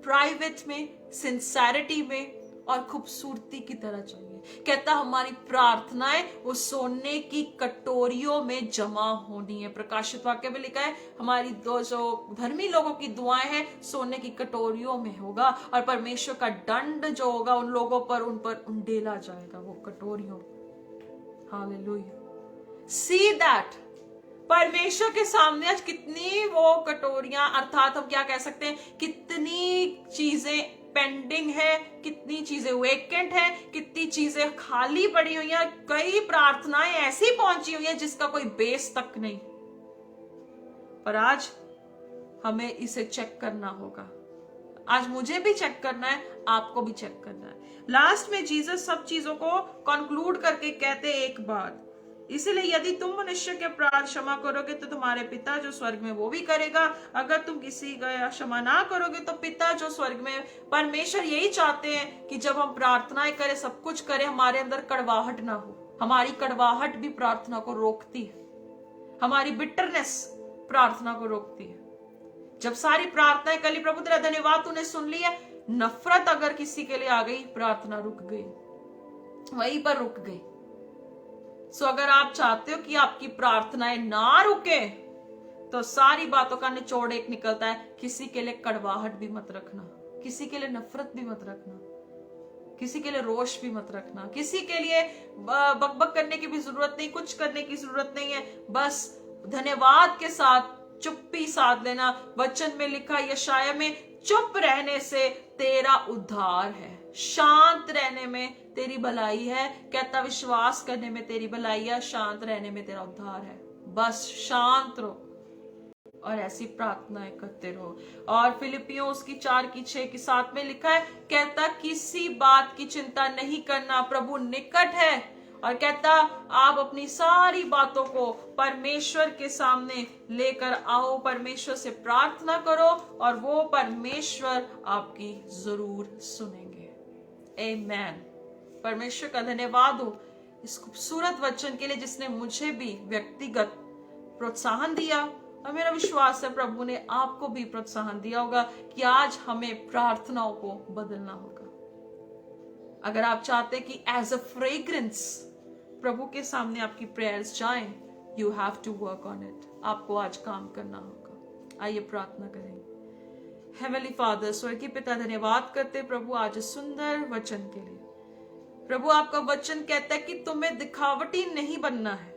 प्राइवेट में, सिंसेरिटी में और खूबसूरती की तरह चाहिए। कहता हमारी प्रार्थनाएं वो सोने की कटोरियों में जमा होनी है। प्रकाशित वाक्य में लिखा है हमारी दो जो धर्मी लोगों की दुआएं हैं सोने की कटोरियों में होगा, और परमेश्वर का दंड जो होगा उन लोगों पर, उन पर उंडेला जाएगा वो कटोरियों। हालेलुया। सी दैट परमेश्वर के सामने आज कितनी वो कटोरियां, अर्थात हम क्या कह सकते हैं, कितनी चीजें पेंडिंग है, कितनी चीजें वेकेंट है, कितनी चीजें खाली पड़ी हुई हैं। कई प्रार्थनाएं ऐसी पहुंची हुई हैं जिसका कोई बेस तक नहीं। पर आज हमें इसे चेक करना होगा। आज मुझे भी चेक करना है, आपको भी चेक करना है। लास्ट में जीसस सब चीजों को कंक्लूड करके कहते एक बात, इसलिए यदि तुम मनुष्य के अपराध क्षमा करोगे तो तुम्हारे पिता जो स्वर्ग में वो भी करेगा, अगर तुम किसी का क्षमा ना करोगे तो पिता जो स्वर्ग में। परमेश्वर यही चाहते हैं कि जब हम प्रार्थनाएं करें, सब कुछ करें, हमारे अंदर कड़वाहट ना हो। हमारी कड़वाहट भी प्रार्थना को रोकती है, हमारी बिटरनेस प्रार्थना को रोकती है। जब सारी प्रार्थनाएं कली प्रभु तेरा धन्यवाद तूने सुन लिया, नफरत अगर किसी के लिए आ गई, प्रार्थना रुक गई, वहीं पर रुक गई। सो अगर आप चाहते हो कि आपकी प्रार्थनाएं ना रुके, तो सारी बातों का निचोड़ एक निकलता है, किसी के लिए कड़वाहट भी मत रखना, किसी के लिए नफरत भी मत रखना, किसी के लिए रोष भी मत रखना, किसी के लिए बकबक करने की भी जरूरत नहीं, कुछ करने की जरूरत नहीं है। बस धन्यवाद के साथ चुप्पी साध लेना। वचन में लिखा यशाया में, चुप रहने से तेरा उद्धार है, शांत रहने में तेरी भलाई है। कहता विश्वास करने में तेरी भलाई है, शांत रहने में तेरा उद्धार है। बस शांत रहो और ऐसी प्रार्थनाएं करते रहो। और फिलिपियों उसकी 4:6-7 में लिखा है, कहता किसी बात की चिंता नहीं करना, प्रभु निकट है। और कहता आप अपनी सारी बातों को परमेश्वर के सामने लेकर आओ, परमेश्वर से प्रार्थना करो और वो परमेश्वर आपकी जरूर सुनेंगे। आमीन। परमेश्वर का धन्यवाद हो इस खूबसूरत वचन के लिए जिसने मुझे भी व्यक्तिगत प्रोत्साहन दिया, और मेरा विश्वास है प्रभु ने आपको भी प्रोत्साहन दिया होगा कि आज हमें प्रार्थनाओं को बदलना होगा। अगर आप चाहते कि एज अ फ्रेग्रेंस प्रभु के सामने आपकी प्रेयर्स जाएं, you have to work on it. आपको आज काम करना होगा। आइए प्रार्थना करें। हेवनली फादर, स्वर्गीय पिता, धन्यवाद करते प्रभु आज सुंदर वचन के लिए। प्रभु आपका वचन कहता है कि तुम्हें दिखावटी नहीं बनना है,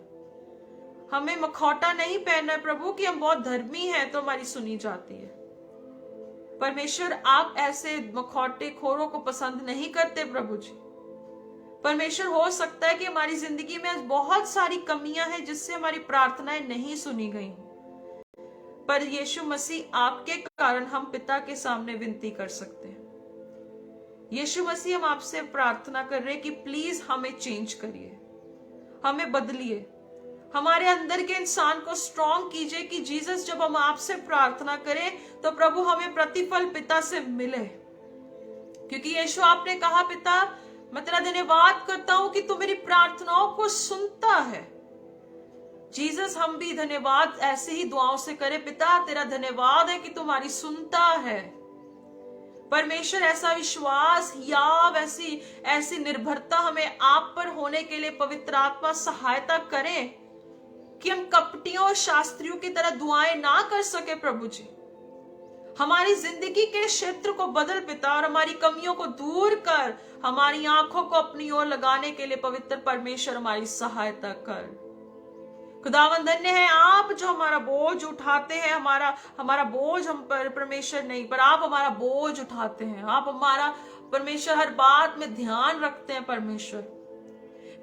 हमें मखौटा नहीं पहनना है प्रभु कि हम बहुत धर्मी हैं तो हमारी सुनी जाती है। परमेश्वर आप ऐसे मखौटे खोरों को पसंद नहीं करते प्रभु जी। परमेश्वर हो सकता है कि हमारी जिंदगी में आज बहुत सारी कमियां हैं जिससे हमारी प्रार्थनाएं नहीं सुनी गई, पर यीशु मसीह आपके कारण हम पिता के सामने विनती कर सकते हैं। यीशु मसीह हम आपसे प्रार्थना कर रहे हैं कि प्लीज हमें चेंज करिए, हमें बदलिए, हमारे अंदर के इंसान को स्ट्रॉन्ग कीजिए कि जीसस जब हम आपसे प्रार्थना करें तो प्रभु हमें प्रतिफल पिता से मिले। क्योंकि यीशु आपने कहा पिता मैं तेरा धन्यवाद करता हूं कि तू मेरी प्रार्थनाओं को सुनता है। जीसस हम भी धन्यवाद ऐसे ही दुआओं से करें, पिता तेरा धन्यवाद है कि तुम्हारी सुनता है। परमेश्वर ऐसा विश्वास या ऐसी निर्भरता हमें आप पर होने के लिए पवित्र आत्मा सहायता करे कि हम कपटियों और शास्त्रियों की तरह दुआएं ना कर सके। प्रभु जी हमारी जिंदगी के क्षेत्र को बदल पिता, और हमारी कमियों को दूर कर, हमारी आंखों को अपनी ओर लगाने के लिए पवित्र परमेश्वर हमारी सहायता कर। खुदावन धन्य है आप जो हमारा बोझ उठाते हैं। हमारा बोझ हम पर परमेश्वर नहीं, पर आप हमारा बोझ उठाते हैं। आप हमारा परमेश्वर हर बात में ध्यान रखते हैं। परमेश्वर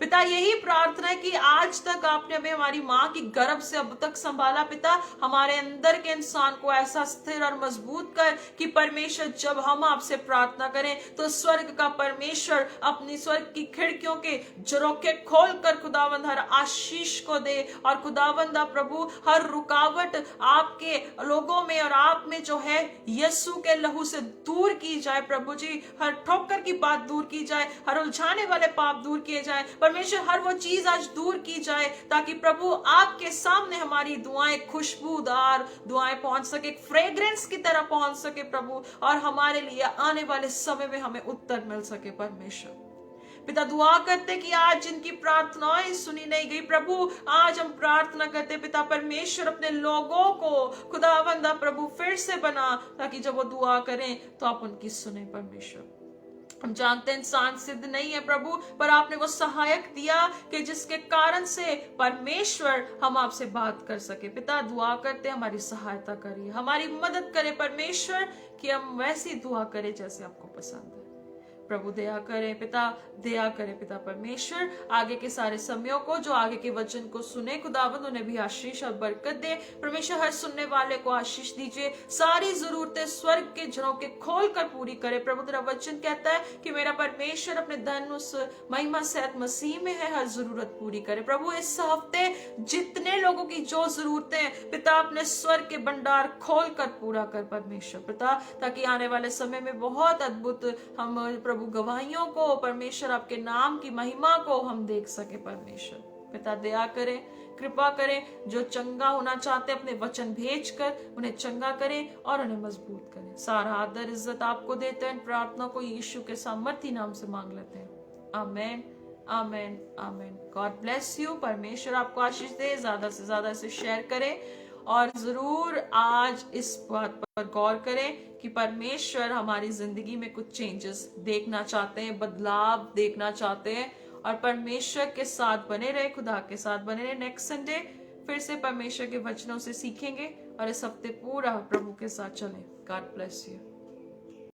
पिता यही प्रार्थना है कि आज तक आपने हमें हमारी माँ की गर्भ से अब तक संभाला पिता, हमारे अंदर के इंसान को ऐसा स्थिर और मजबूत कर कि परमेश्वर जब हम आपसे प्रार्थना करें तो स्वर्ग का परमेश्वर अपनी स्वर्ग की खिड़कियों के झरोखे खोल कर खुदावंद हर आशीष को दे, और खुदावंद प्रभु हर रुकावट आपके लोगों में और आप में जो है यीशु के लहू से दूर की जाए। प्रभु जी हर ठोकर की बात दूर की जाए, हर उलझाने वाले पाप दूर किए जाए। परमेश्वर हर वो चीज आज दूर की जाए ताकि प्रभु आपके सामने हमारी दुआएं खुशबूदार दुआएं पहुंच सके, फ्रेग्रेंस की तरह पहुंच सके प्रभु, और हमारे लिए आने वाले समय में हमें उत्तर मिल सके। परमेश्वर पिता दुआ करते कि आज जिनकी प्रार्थनाएं सुनी नहीं गई प्रभु, आज हम प्रार्थना करते पिता परमेश्वर अपने लोगों को खुदावंदा प्रभु फिर से बना, ताकि जब वो दुआ करें तो आप उनकी सुने। परमेश्वर हम जानते हैं इंसान सिद्ध नहीं है प्रभु, पर आपने वो सहायक दिया कि जिसके कारण से परमेश्वर हम आपसे बात कर सके। पिता दुआ करते हमारी सहायता करिए, हमारी मदद करे परमेश्वर कि हम वैसी दुआ करें जैसे आपको पसंद है। प्रभु दया करे पिता, दया करे पिता परमेश्वर। आगे के सारे समयों को जो आगे के वचन को सुने खुदावंद उन्हें भी आशीष और बरकत दे। परमेश्वर हर सुनने वाले को आशीष दीजिए, सारी जरूरतें स्वर्ग के झरोखे खोल कर पूरी करे। प्रभु तेरा वचन कहता है कि मेरा परमेश्वर अपने धन उस महिमा सहित मसीह में है, हर जरूरत पूरी करे। प्रभु इस हफ्ते जितने लोगों की जो जरूरतें पिता अपने स्वर्ग के भंडार खोल कर पूरा कर परमेश्वर पिता, ताकि आने वाले समय में बहुत अद्भुत हम प्रभु गवाहियों को परमेश्वर आपके नाम की महिमा को हम देख सके। परमेश्वर पिता दया करें, कृपा करें, जो चंगा होना चाहते अपने वचन भेजकर उन्हें चंगा करें और उन्हें मजबूत करें। सारा आदर इज्जत आपको देते हैं। प्रार्थना को यीशु के सामर्थी नाम से मांग लेते हैं। Amen amen amen. God bless you. परमेश्वर आपको आशीष दे। ज्यादा से ज्यादा इसे शेयर करें और जरूर आज इस बात पर गौर करें कि परमेश्वर हमारी जिंदगी में कुछ चेंजेस देखना चाहते हैं, बदलाव देखना चाहते हैं, और परमेश्वर के साथ बने रहे, खुदा के साथ बने रहे। नेक्स्ट संडे फिर से परमेश्वर के वचनों से सीखेंगे और इस हफ्ते पूरा प्रभु के साथ चलें। God bless you.